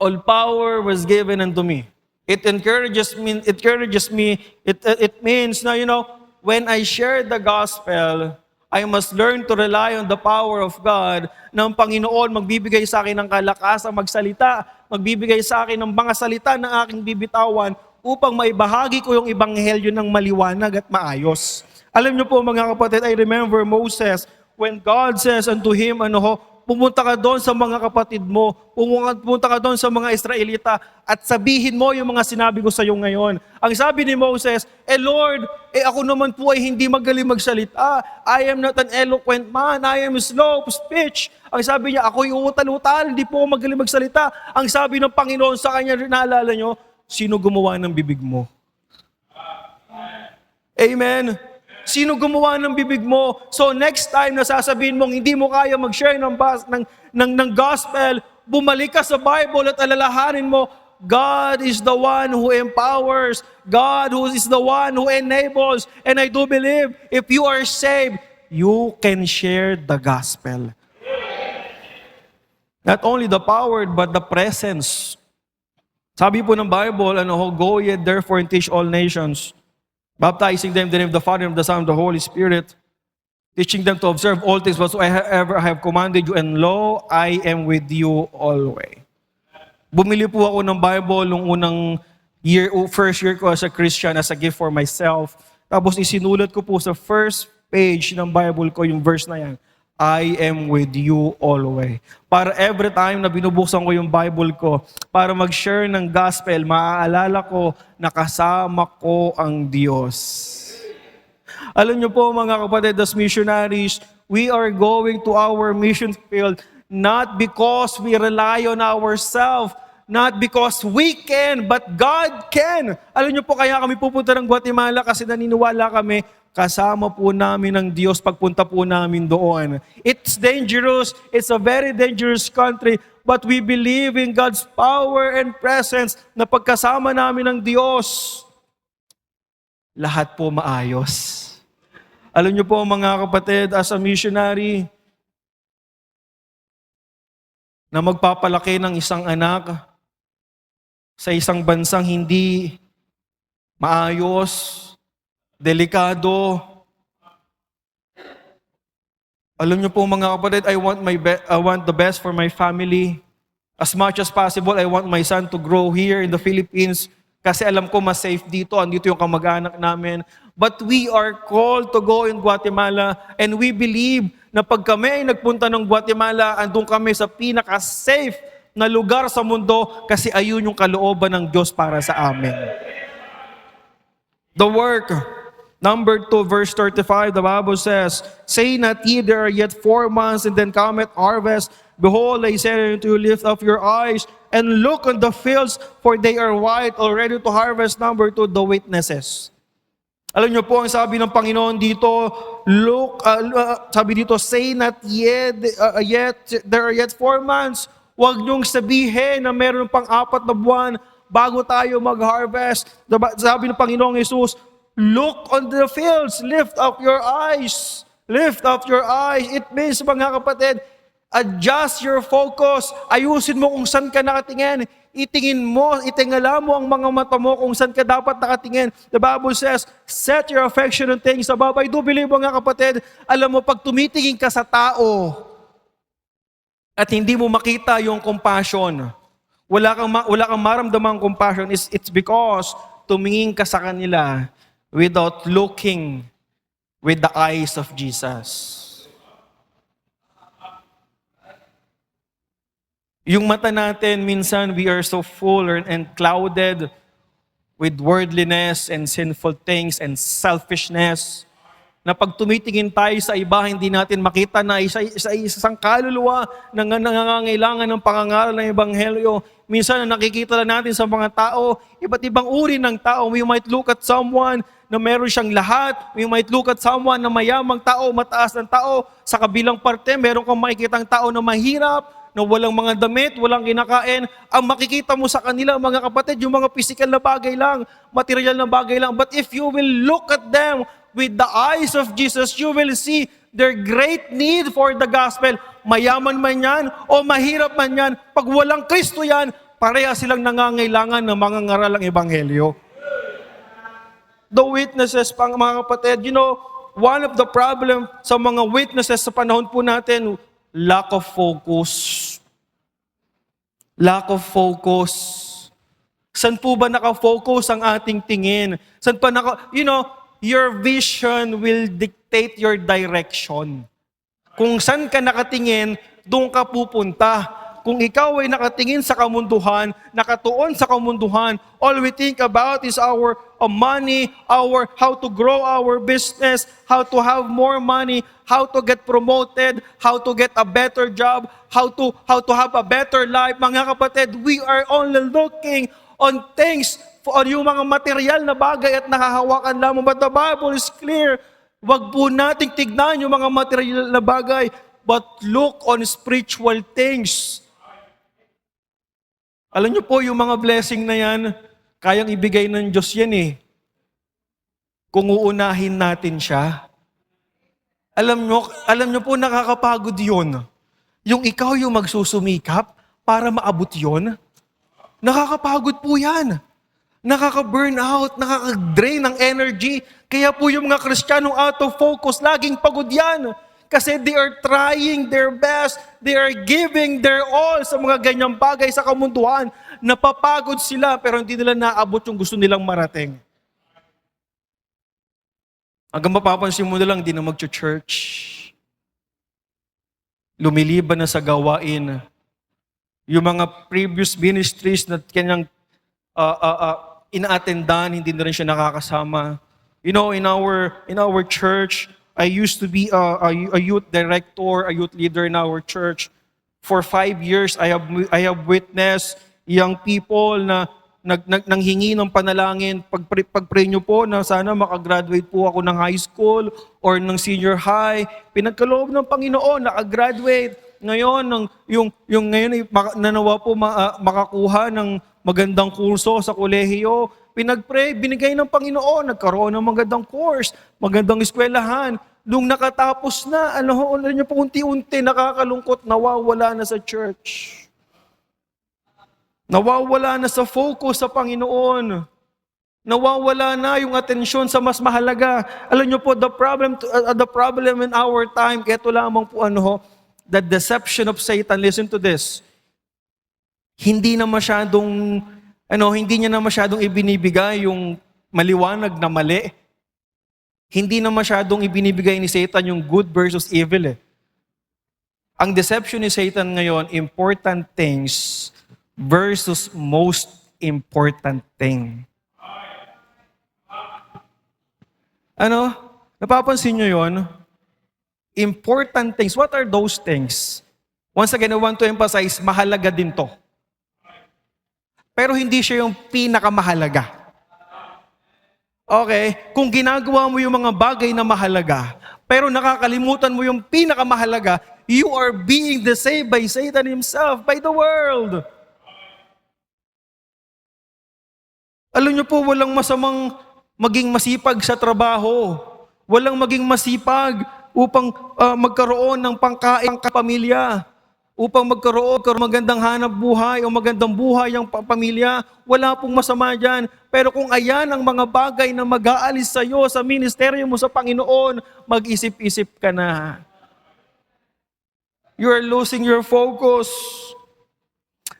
all power was given unto me. It encourages me. It means na, when I share the gospel, I must learn to rely on the power of God na ang Panginoon magbibigay sa akin ng kalakasan magsalita, magbibigay sa akin ng mga salita na aking bibitawan upang maibahagi ko yung ebanghelyo ng maliwanag at maayos. Alam niyo po mga kapatid, I remember Moses, when God says unto him, pumunta ka doon sa mga kapatid mo, pumunta ka doon sa mga Israelita at sabihin mo yung mga sinabi ko sa iyo ngayon. Ang sabi ni Moses, Lord, ako naman po ay hindi magaling magsalita. I am not an eloquent man. I am slow of speech. Ang sabi niya, ako'y utal-utal, hindi po ako magaling magsalita. Ang sabi ng Panginoon sa kanya, naalala nyo, sino gumawa ng bibig mo? Amen. Sino gumawa ng bibig mo? So next time na sasabihin mong hindi mo kaya mag-share ng gospel, bumalik ka sa Bible at alalahanin mo, God is the one who empowers. God who is the one who enables. And I do believe, if you are saved, you can share the gospel. Not only the power, but the presence. Sabi po ng Bible, go ye therefore and teach all nations, baptizing them in the name of the Father, and of the Son, and of the Holy Spirit, teaching them to observe all things whatsoever I have commanded you, and lo, I am with you always. Bumili po ako ng Bible nung first year ko as a Christian, as a gift for myself. Tapos isinulat ko po sa first page ng Bible ko yung verse na yan, I am with you always. Para every time na binubuksan ko yung Bible ko, para mag-share ng gospel, maaalala ko na kasama ko ang Diyos. Alam niyo po mga kapatid, as missionaries, we are going to our mission field not because we rely on ourselves, not because we can, but God can. Alam niyo po kaya kami pupunta ng Guatemala kasi naniniwala kami, kasama po namin ng Diyos pagpunta po namin doon. It's dangerous, it's a very dangerous country, but we believe in God's power and presence na pagkasama namin ng Diyos, lahat po maayos. Alam niyo po mga kapatid, as a missionary, na magpapalaki ng isang anak sa isang bansang hindi maayos, delikado. Alam niyo po mga kapatid, I want the best for my family. As much as possible, I want my son to grow here in the Philippines kasi alam ko mas safe dito, andito yung kamag-anak namin. But we are called to go in Guatemala and we believe na pag kami ay nagpunta ng Guatemala, andun kami sa pinaka-safe na lugar sa mundo kasi ayun yung kalooban ng Diyos para sa amin. The work, number 2, verse 35, the Bible says, "Say not ye, there are yet 4 months, and then cometh harvest. Behold, I say unto you, lift up your eyes, and look on the fields, for they are white, already to harvest." Number 2, the witnesses. Alam niyo po, ang sabi ng Panginoon dito, sabi dito, say not yet, there are yet 4 months. Huwag niyong sabihin na meron pang 4 na buwan bago tayo mag-harvest. Sabi ng Panginoong Yesus, look on the fields, lift up your eyes. Lift up your eyes. It means, mga kapatid, adjust your focus. Ayusin mo kung saan ka nakatingin. Itingin mo, itingala mo ang mga mata mo kung saan ka dapat nakatingin. The Bible says, set your affection on things above. I do believe, mga kapatid, alam mo, pag tumitingin ka sa tao at hindi mo makita yung compassion, wala kang maramdamang compassion, it's because tumingin ka sa kanila without looking with the eyes of Jesus. Yung mata natin, minsan we are so full and clouded with worldliness and sinful things and selfishness na pag tumitingin tayo sa iba, hindi natin makita na isang kaluluwa na nangangailangan ng pangangaral ng Ebanghelyo. Minsan nakikita lang natin sa mga tao, iba't ibang uri ng tao. We might look at someone na meron siyang lahat. We might look at someone na mayamang tao, mataas ng tao. Sa kabilang parte, meron kang makikitang tao na mahirap, na walang mga damit, walang kinakain. Ang makikita mo sa kanila, mga kapatid, yung mga physical na bagay lang, material na bagay lang. But if you will look at them with the eyes of Jesus, you will see their great need for the gospel. Mayaman man yan o mahirap man yan, pag walang Kristo yan, pareha silang nangangailangan ng mga ngaral ng Ebanghelyo. The witnesses, mga kapatid, you know, one of the problem sa mga witnesses sa panahon po natin, lack of focus. Lack of focus. Saan po ba nakafocus ang ating tingin? Saan pa your vision will dictate your direction. Kung saan ka nakatingin, doon ka pupunta. Kung ikaw ay nakatingin sa kamunduhan, nakatuon sa kamunduhan, all we think about is our money, how to grow our business, how to have more money, how to get promoted, how to get a better job, how to have a better life. Mga kapatid, we are only looking on things, on yung mga material na bagay at nakahawakan lamang. But the Bible is clear, wag po nating tignan yung mga material na bagay, but look on spiritual things. Alam niyo po, yung mga blessing na yan, kayang ibigay ng Diyos yan eh. Kung uunahin natin siya. Alam niyo po, nakakapagod yun. Yung ikaw yung magsusumikap para maabot yun. Nakakapagod po yan. Nakaka-burn out, nakaka-drain ng energy. Kaya po yung mga Kristiyanong out of focus, laging pagod yan. Kasi they are trying their best, they are giving their all sa mga ganyang bagay sa kamunduhan. Napapagod sila pero hindi nila naabot yung gusto nilang marating. Hanggang mapapansin mo na lang, hindi na mag-church. Lumiliban na sa gawain. Yung mga previous ministries na kanyang ina-attendan, hindi na rin siya nakakasama. You know, in our church, I used to be a youth director, a youth leader in our church. For 5 years, I have witnessed young people na nanghingi ng panalangin. Pag-pray nyo po na sana makagraduate po ako ng high school or ng senior high. Pinagkaloob ng Panginoon, nakagraduate. Ngayon, ngayon nanawa po makakuha ng magandang kurso sa kolehiyo. Pinag-pray, binigay ng Panginoon, nagkaroon ng magandang course, magandang eskwelahan. Nung nakatapos na, alam niyo po, unti-unti nakakalungkot, nawawala na sa church. Nawawala na sa focus sa Panginoon. Nawawala na yung atensyon sa mas mahalaga. Alam niyo po, the problem in our time, kaya ito lamang po the deception of Satan. Listen to this. Hindi niya na masyadong ibinibigay yung maliwanag na mali. Hindi na masyadong ibinibigay ni Satan yung good versus evil. Ang deception ni Satan ngayon, important things versus most important thing. Napapansin nyo yun? Important things. What are those things? Once again, I want to emphasize, mahalaga din to. Pero hindi siya yung pinakamahalaga. Okay? Kung ginagawa mo yung mga bagay na mahalaga, pero nakakalimutan mo yung pinakamahalaga, you are being deceived by Satan himself, by the world. Alam niyo po, walang masamang maging masipag sa trabaho. Walang maging masipag upang magkaroon ng pangkain ng pamilya. Upang magkaroon magandang hanap buhay o magandang buhay ang pamilya. Wala pong masama dyan. Pero kung ayan ang mga bagay na mag-aalis sa iyo, sa ministeryo mo sa Panginoon, mag-isip-isip ka na. You are losing your focus.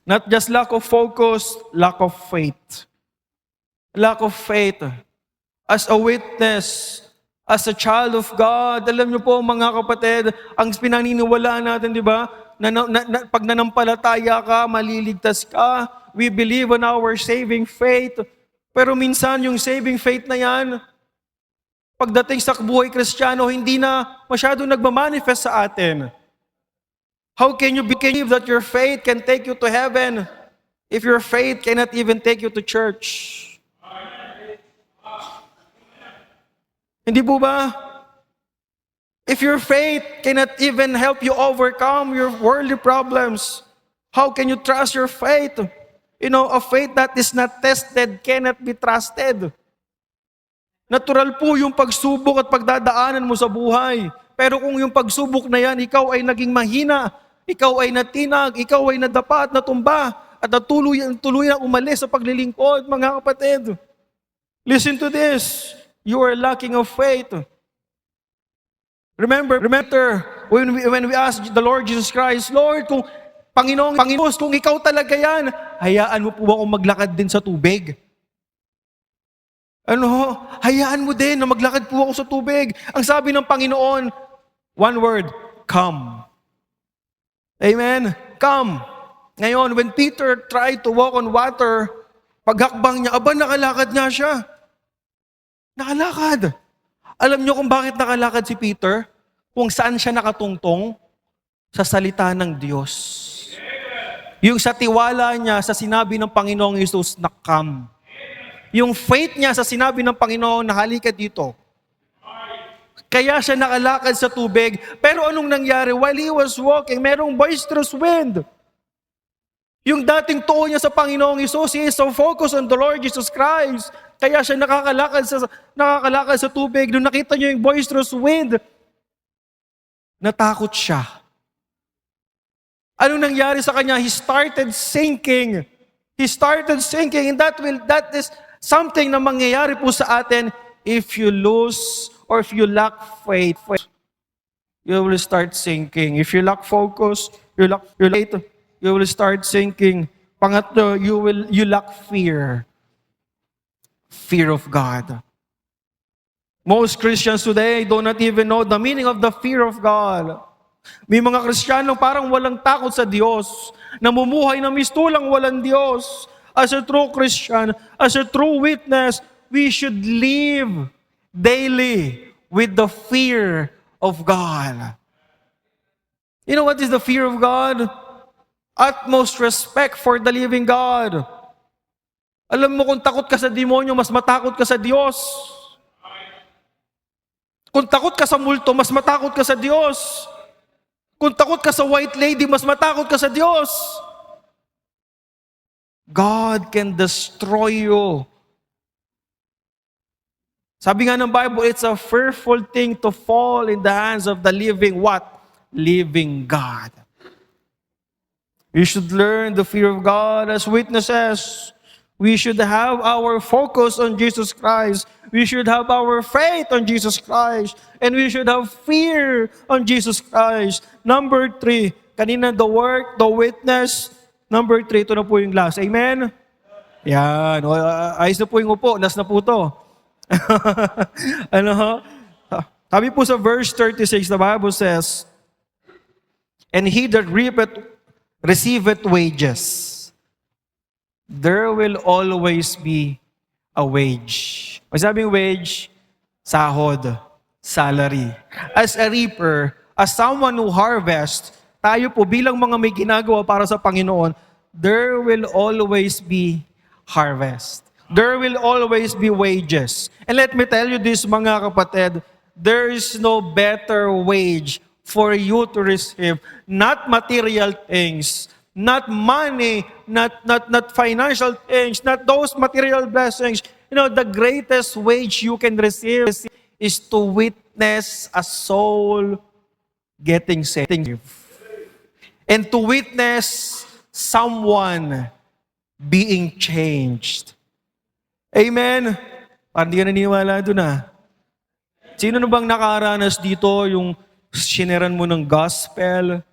Not just lack of focus, lack of faith. Lack of faith. As a witness, as a child of God, alam niyo po mga kapatid, ang pinaniniwalaan natin, di ba? Pag nanampalataya ka, maliligtas ka. We believe on our saving faith. Pero minsan yung saving faith na yan, pagdating sa buhay Kristiyano, hindi na masyado nagmamanifest sa atin. How can you believe that your faith can take you to heaven if your faith cannot even take you to church? Hindi po ba? If your faith cannot even help you overcome your worldly problems, how can you trust your faith? You know, a faith that is not tested cannot be trusted. Natural po yung pagsubok at pagdadaanan mo sa buhay. Pero kung yung pagsubok na yan, ikaw ay naging mahina, ikaw ay natinag, ikaw ay nadapa at natumba, at tuluyan umalis sa paglilingkod, mga kapatid. Listen to this. You are lacking of faith. Remember, when we ask the Lord Jesus Christ, Lord, kung Panginoon, kung ikaw talaga yan, hayaan mo po akong maglakad din sa tubig. Hayaan mo din na maglakad po ako sa tubig. Ang sabi ng Panginoon, one word, come. Amen? Come. Ngayon, when Peter tried to walk on water, paghakbang niya, nakalakad nga siya. Nakalakad. Alam niyo kung bakit nakalakad si Peter? Kung saan siya nakatungtong? Sa salita ng Diyos. Yung sa tiwala niya sa sinabi ng Panginoong Hesus na come. Yung faith niya sa sinabi ng Panginoon na halika dito. Kaya siya nakalakad sa tubig. Pero anong nangyari? While he was walking, merong boisterous wind. Yung dating tuo niya sa Panginoong Hesus, he is so focused on the Lord Jesus Christ. Kaya siya nakakalakad sa tubig. Nung nakita niyo yung boisterous wind, natakot siya. Anong nangyari sa kanya? He started sinking. He started sinking. And that is something na mangyayari po sa atin if you lose or if you lack faith. You will start sinking. If you lack focus, you will start sinking. Pangatlo, you lack fear. Fear of God. Most Christians today do not even know the meaning of the fear of God. May mga Kristiyano parang walang takot sa Diyos, namumuhay na mistulang walang Diyos. As a true Christian, as a true witness, we should live daily with the fear of God. You know what is the fear of God? Utmost respect for the living God. Alam mo, kung takot ka sa demonyo, mas matakot ka sa Diyos. Kung takot ka sa multo, mas matakot ka sa Diyos. Kung takot ka sa white lady, mas matakot ka sa Diyos. God can destroy you. Sabi nga ng Bible, it's a fearful thing to fall in the hands of the living what? Living God. We should learn the fear of God as witnesses. We should have our focus on Jesus Christ. We should have our faith on Jesus Christ. And we should have fear on Jesus Christ. Number 3, kanina the work, the witness. Number 3, ito na po yung last. Amen? Yan. Ayos na po yung upo. Last na po to. Sabi po sa verse 36, the Bible says, and he that reapeth receiveth wages. There will always be a wage. Ang sabing wage, sahod, salary. As a reaper, as someone who harvests, tayo po bilang mga may ginagawa para sa Panginoon, there will always be harvest. There will always be wages. And let me tell you this, mga kapatid, there is no better wage for you to receive. Not material things, not money, not financial things, not those material blessings. You know, the greatest wage you can receive is to witness a soul getting saved. And to witness someone being changed. Amen? Parang di ka naniniwala doon Sino na bang nakaranas dito yung sineran mo ng gospel,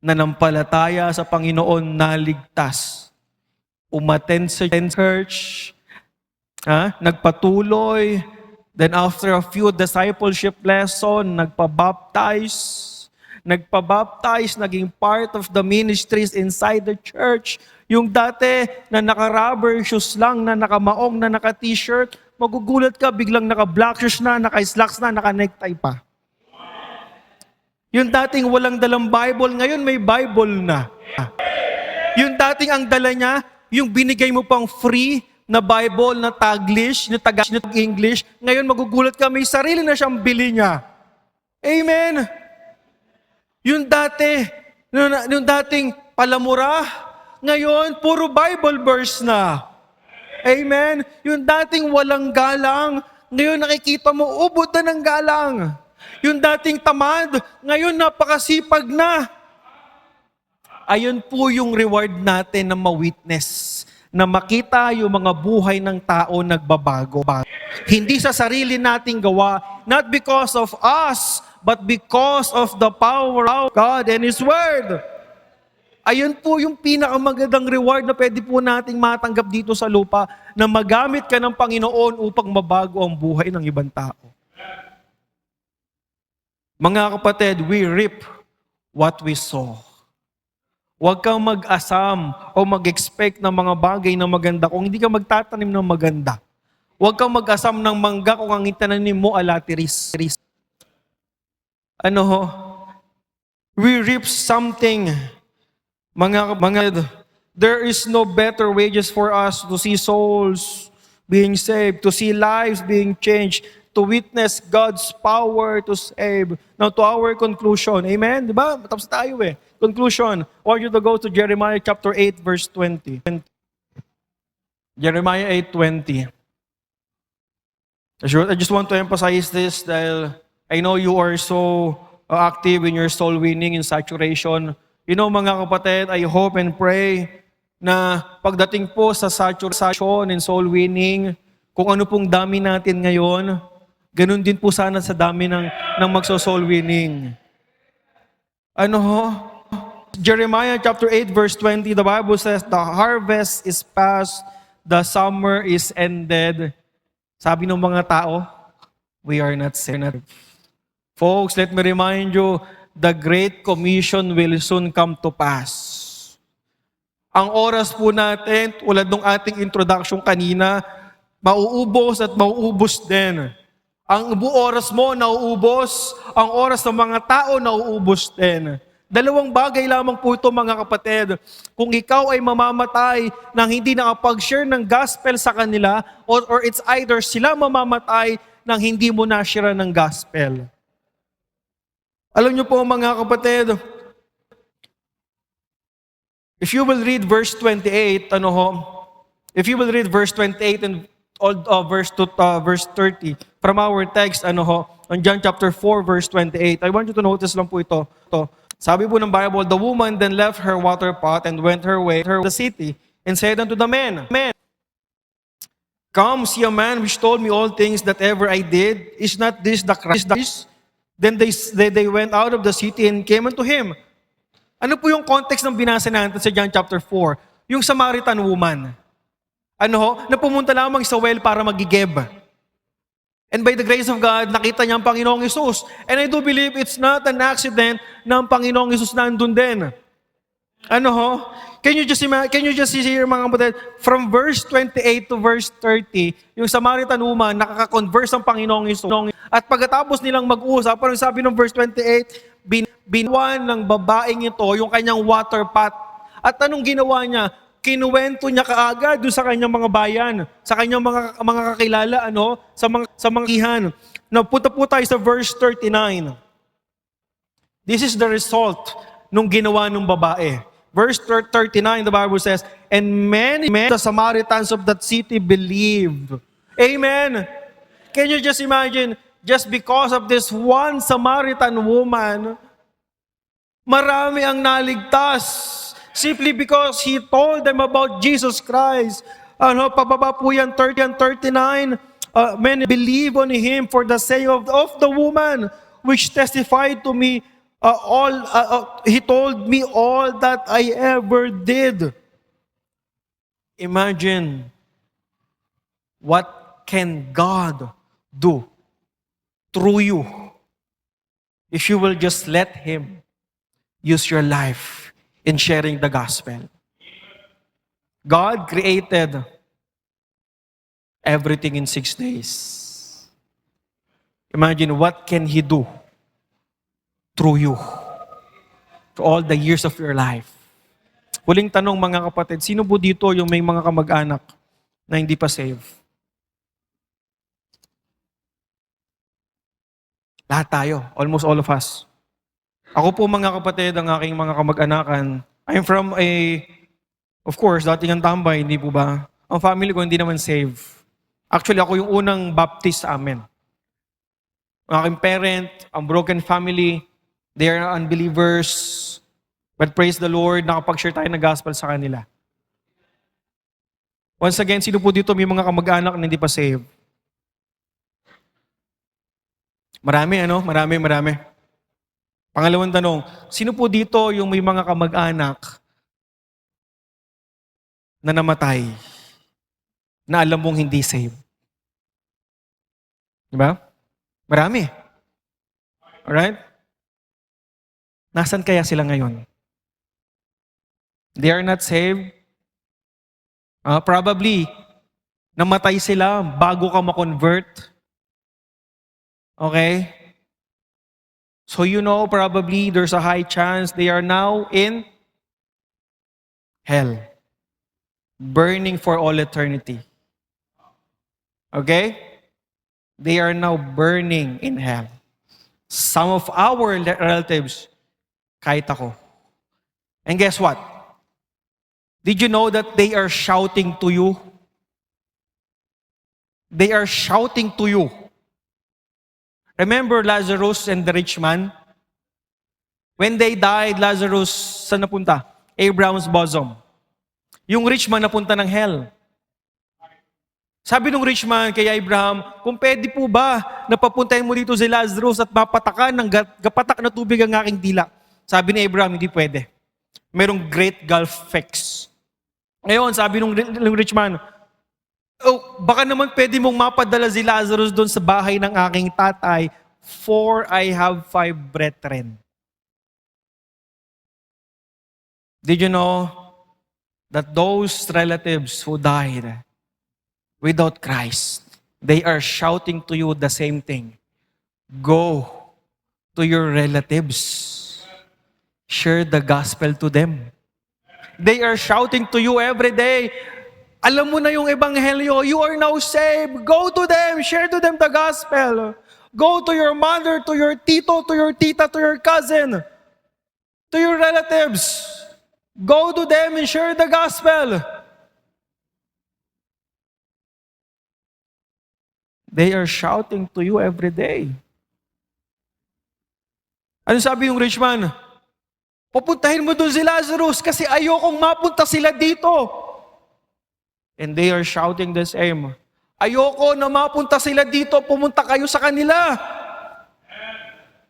nanampalataya sa Panginoon, naligtas, umattend sa church, nagpatuloy, then after a few discipleship lesson, nagpabaptize, naging part of the ministries inside the church. Yung dati na naka-rubber shoes lang, na nakamaong, na naka-t-shirt, magugulat ka, biglang naka-black shoes na, naka-slacks na, naka-necktie pa. Yung dating walang dalang Bible, ngayon may Bible na. Yung dating ang dala niya, yung binigay mo pang free na Bible, na Taglish, na Tag-English, ngayon magugulat ka, may sarili na siyang bili niya. Amen? Yung dating palamura, ngayon puro Bible verse na. Amen? Yung dating walang galang, ngayon nakikita mo, ubod na ng galang. Yung dating tamad, ngayon napakasipag na. Ayun po yung reward natin na ma-witness, na makita yung mga buhay ng tao nagbabago. Hindi sa sarili nating gawa, not because of us, but because of the power of God and His Word. Ayun po yung pinakamagandang reward na pwede po nating matanggap dito sa lupa, na magamit ka ng Panginoon upang mabago ang buhay ng ibang tao. Mga kapatid, we reap what we sow. Huwag kang mag-asam o mag-expect ng mga bagay na maganda kung hindi ka magtatanim ng maganda. Huwag kang mag-asam ng mangga kung ang itananim mo alatiris. We reap something. There is no better wages for us to see souls being saved, to see lives being changed, to witness God's power to save. Now, to our conclusion, amen? Diba? Tapos tayo Conclusion, I want you to go to Jeremiah chapter 8, verse 20. Jeremiah 8:20. I just want to emphasize this dahil I know you are so active in your soul winning, in saturation. You know, mga kapatid, I hope and pray na pagdating po sa saturation in soul winning, kung ano pong dami natin ngayon, ganun din po sana sa dami ng magso-soul winning. Jeremiah chapter 8 verse 20, the Bible says, the harvest is past, the summer is ended. Sabi ng mga tao, we are not saved. Folks, let me remind you, the Great Commission will soon come to pass. Ang oras po natin, tulad ng ating introduction kanina, mauubos at mauubos din. Ang oras mo nauubos, ang oras ng mga tao nauubos din. Dalawang bagay lamang po ito mga kapatid. Kung ikaw ay mamamatay nang hindi nakapag-share ng gospel sa kanila, or it's either sila mamamatay nang hindi mo na-share ng gospel. Alam niyo po mga kapatid, if you will read verse 28, if you will read verse 28 and verse 30 from our text, on John chapter 4, verse 28, I want you to notice lang po ito. Sabi po ng Bible, the woman then left her water pot and went her way to the city and said unto the men, come, see a man which told me all things that ever I did. Is not this the Christ? Then they went out of the city and came unto him. Ano po yung context ng binasa natin sa John chapter 4? Yung Samaritan woman. Na pumunta lamang sa well para magigib. And by the grace of God, nakita niya ang Panginoong Hesus. And I do believe it's not an accident na ang Panginoong Hesus nandun din. Can you just see here mga kapatid, from verse 28 to verse 30, yung Samaritan woman, nakaka-converse ang Panginoong Hesus. At pagkatapos nilang mag-usap, parang sabi ng verse 28, binuwan ng babaeng ito yung kanyang water pot. At anong ginawa niya? Kinuwento niya kaagad doon sa kanyang mga bayan, sa kanyang mga kakilala, sa mga ihan. Punta po tayo sa verse 39. This is the result nung ginawa ng babae. Verse 39, the Bible says, and many the Samaritans of that city believed. Amen. Can you just imagine, just because of this one Samaritan woman, marami ang naligtas. Simply because he told them about Jesus Christ. Pababa po yan, 30 and 39. Many believe on him for the sake of the woman, which testified to me he told me all that I ever did. Imagine, what can God do through you if you will just let him use your life in sharing the gospel. God created everything in 6 days. Imagine what can he do through you for all the years of your life. Huling tanong mga kapatid, sino po dito yung may mga kamag-anak na hindi pa save? Lahat tayo, almost all of us. Ako po mga kapatid, ang aking mga kamag-anakan, I'm from of course, dating ang tambay, hindi po ba? Ang family ko hindi naman save. Actually, ako yung unang baptist sa amin. Ang aking parent, ang broken family, they are unbelievers. But praise the Lord, nakapag-share tayo ng gospel sa kanila. Once again, sino po dito may mga kamag-anak na hindi pa save? Marami. Pangalawang tanong, sino po dito yung may mga kamag-anak na namatay na alam mong hindi saved? Diba? Marami. Alright? Nasaan kaya sila ngayon? They are not saved. Probably, namatay sila bago ka ma-convert. Okay? So probably there's a high chance they are now in hell, burning for all eternity. Okay? They are now burning in hell. Some of our relatives, kahit ako. And guess what? Did you know that they are shouting to you? They are shouting to you. Remember Lazarus and the rich man? When they died, Lazarus, saan napunta? Abraham's bosom. Yung rich man napunta ng hell. Sabi ng rich man kay Abraham, kung pwede po ba napapuntahin mo dito si Lazarus at mapatakan ng gapatak na tubig ang aking dila? Sabi ni Abraham, hindi pwede. Merong great gulf fix. Ngayon, sabi ng rich man, baka naman pwede mong mapadala si Lazarus doon sa bahay ng aking tatay, for I have 5 brethren. Did you know that those relatives who died without Christ, They are shouting to you the same thing. Go to your relatives. Share the gospel to them. They are shouting to you every day, alam mo na yung ebanghelyo, you are now saved. Go to them, share to them the gospel. Go to your mother, to your tito, to your tita, to your cousin, to your relatives. Go to them and share the gospel. They are shouting to you every day. Ano sabi yung rich man? Pupuntahin mo doon si Lazarus kasi ayokong mapunta sila dito. And they are shouting the same. Ayoko na mapunta sila dito, pumunta kayo sa kanila.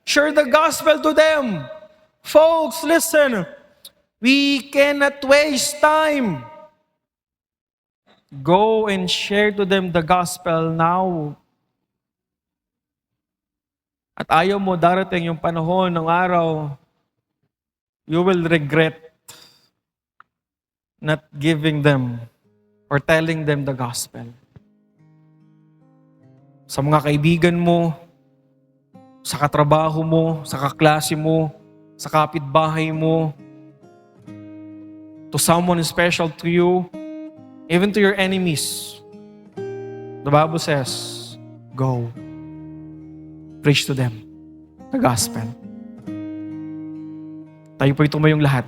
Share the gospel to them. Folks, listen. We cannot waste time. Go and share to them the gospel now. At ayaw mo darating yung panahon ng araw, you will regret not giving them or telling them the gospel. Sa mga kaibigan mo, sa katrabaho mo, sa kaklase mo, sa kapitbahay mo, to someone special to you, even to your enemies. The Bible says, go. Preach to them the gospel. Tayo po tumayong lahat.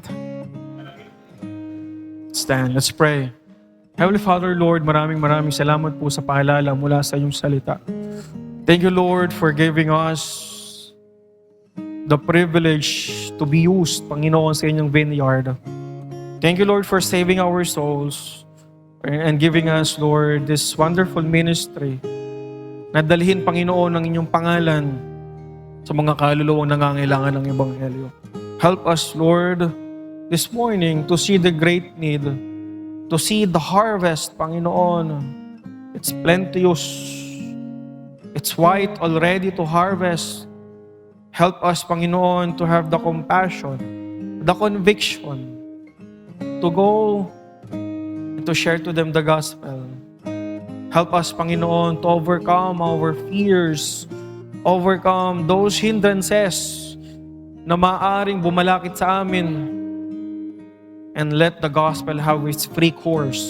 Stand, let's pray. Heavenly Father, Lord, maraming salamat po sa paalala mula sa iyong salita. Thank you, Lord, for giving us the privilege to be used, Panginoon, sa inyong vineyard. Thank you, Lord, for saving our souls and giving us, Lord, this wonderful ministry na dalhin, Panginoon, ang inyong pangalan sa mga kaluluwang nangangailangan ng Ebanghelyo. Help us, Lord, this morning to see the great need, to see the harvest, Panginoon. It's plenteous. It's white already to harvest. Help us, Panginoon, to have the compassion, the conviction to go and to share to them the gospel. Help us, Panginoon, to overcome our fears, overcome those hindrances na maaaring bumalakit sa amin, and let the gospel have its free course.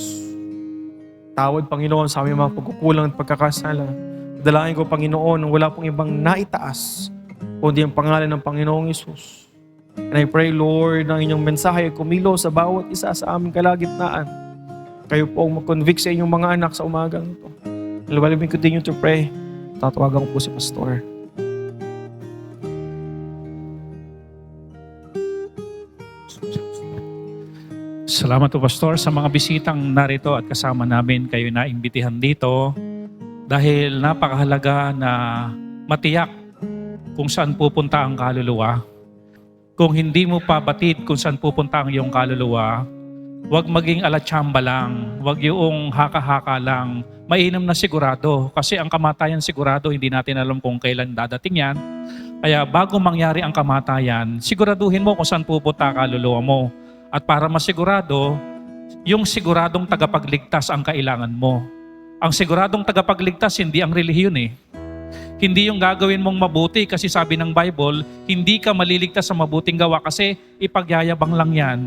Tawad, Panginoon, sa aming mga pagkukulang at pagkakasala. Dalangin ko, Panginoon, wala pong ibang naitaas, kundi ang pangalan ng Panginoong Hesus. And I pray, Lord, na inyong mensahe ay kumilo sa bawat isa sa aming kalagitnaan. Kayo po ang mag-convict sa inyong mga anak sa umagang ito. And while we continue to pray, tatawagan ko po si Pastor. Salamat po, Pastor, sa mga bisitang narito at kasama namin kayo na imbitihan dito dahil napakahalaga na matiyak kung saan pupunta ang kaluluwa. Kung hindi mo pa batid kung saan pupunta ang iyong kaluluwa, huwag maging alatsamba lang, huwag yung haka-haka lang, mainam na sigurado. Kasi ang kamatayan sigurado, hindi natin alam kung kailan dadating yan. Kaya bago mangyari ang kamatayan, siguraduhin mo kung saan pupunta ang kaluluwa mo. At para masigurado, yung siguradong tagapagligtas ang kailangan mo. Ang siguradong tagapagligtas, hindi ang relihiyon eh. Hindi yung gagawin mong mabuti kasi sabi ng Bible, hindi ka maliligtas sa mabuting gawa kasi ipagyayabang lang yan.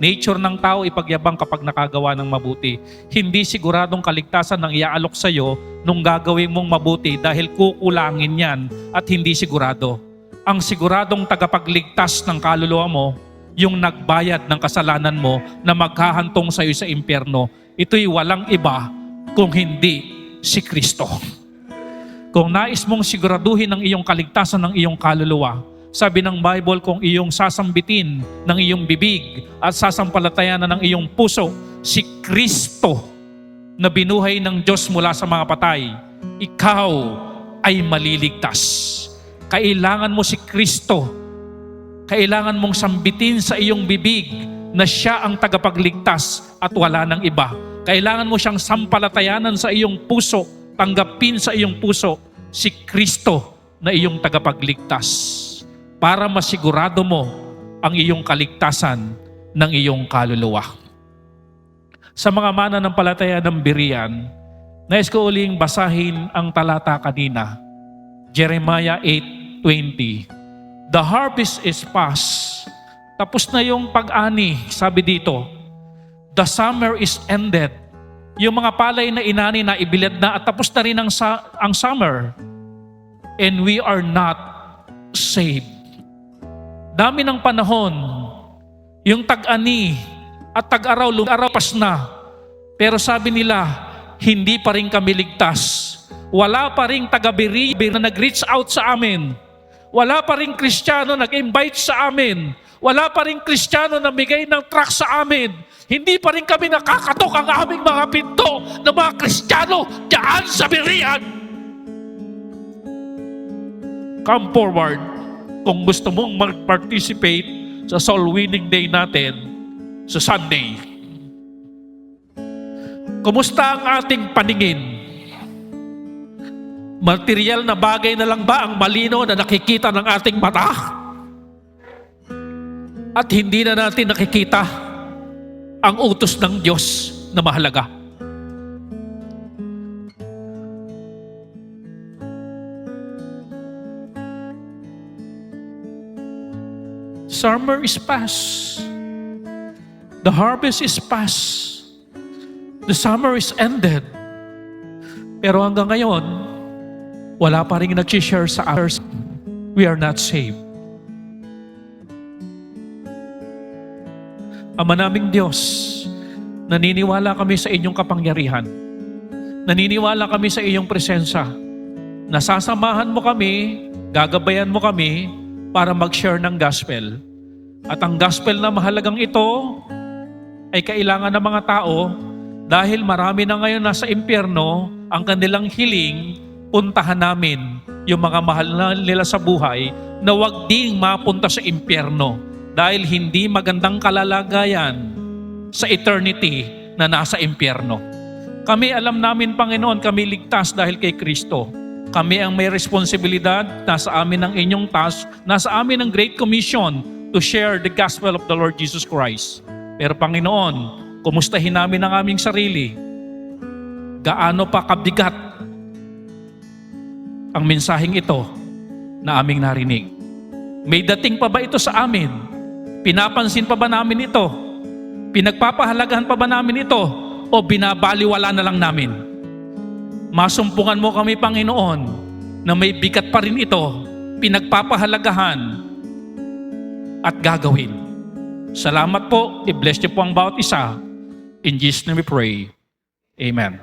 Nature ng tao ipagyabang kapag nakagawa ng mabuti. Hindi siguradong kaligtasan ng iaalok sa'yo nung gagawin mong mabuti dahil kukulangin yan at hindi sigurado. Ang siguradong tagapagligtas ng kaluluwa mo, yung nagbayad ng kasalanan mo na maghahantong sa iyo sa impyerno, ito'y walang iba kung hindi si Kristo. Kung nais mong siguraduhin ang iyong kaligtasan ng iyong kaluluwa, sabi ng Bible, kung iyong sasambitin ng iyong bibig at sasampalatayanan ng iyong puso si Kristo na binuhay ng Diyos mula sa mga patay, ikaw ay maliligtas. Kailangan mo si Kristo. Kailangan mong sambitin sa iyong bibig na siya ang tagapagligtas at wala nang iba. Kailangan mo siyang sampalatayanan sa iyong puso, tanggapin sa iyong puso si Kristo na iyong tagapagligtas para masigurado mo ang iyong kaligtasan ng iyong kaluluwa. Sa mga mananampalataya ng Berean, Nais ko uling basahin ang talata kanina. Jeremiah 8:20. The harvest is past. Tapos na yung pag-ani, sabi dito. The summer is ended. Yung mga palay na inani na ibilad na at tapos na rin ang summer. And we are not saved. Dami ng panahon, yung tag-ani at tag-araw, lumarapas na. Pero sabi nila, hindi pa rin kami ligtas. Wala pa rin taga-Berea na nag-reach out sa amin. Wala pa rin Kristiyano nag-invite sa amin. Wala pa rin Kristiyano na bigay ng tract sa amin. Hindi pa rin kami nakakatok ang aming mga pinto ng mga Kristiyano dyan sa Berean. Come forward kung gusto mong mag-participate sa soul winning day natin sa Sunday. Kumusta ang ating paningin? Material na bagay na lang ba ang malino na nakikita ng ating mata? At hindi na natin nakikita ang utos ng Diyos na mahalaga. Summer is past. The harvest is past. The summer is ended. Pero hanggang ngayon, wala pa rin nag-share sa others. We are not saved. Ama naming Diyos, naniniwala kami sa inyong kapangyarihan. Naniniwala kami sa iyong presensya. Nasasamahan mo kami, gagabayan mo kami para mag-share ng gospel. At ang gospel na mahalagang ito ay kailangan ng mga tao dahil marami na ngayon nasa impyerno, ang kanilang hiling, puntahan namin yung mga mahal na nila sa buhay na wag ding mapunta sa impyerno dahil hindi magandang kalalagayan sa eternity na nasa impyerno. Kami alam namin, Panginoon, kami ligtas dahil kay Kristo. Kami ang may responsibilidad, nasa amin ang inyong task, nasa amin ang Great Commission to share the gospel of the Lord Jesus Christ. Pero Panginoon, kumustahin namin ang aming sarili. Gaano pa kabigat ang mensaheng ito na aming narinig? May dating pa ba ito sa amin? Pinapansin pa ba namin ito? Pinagpapahalagahan pa ba namin ito? O binabaliwala na lang namin? Masumpungan mo kami, Panginoon, na may bigat pa rin ito, pinagpapahalagahan at gagawin. Salamat po. I-bless niyo po ang bawat isa. In Jesus' name we pray. Amen.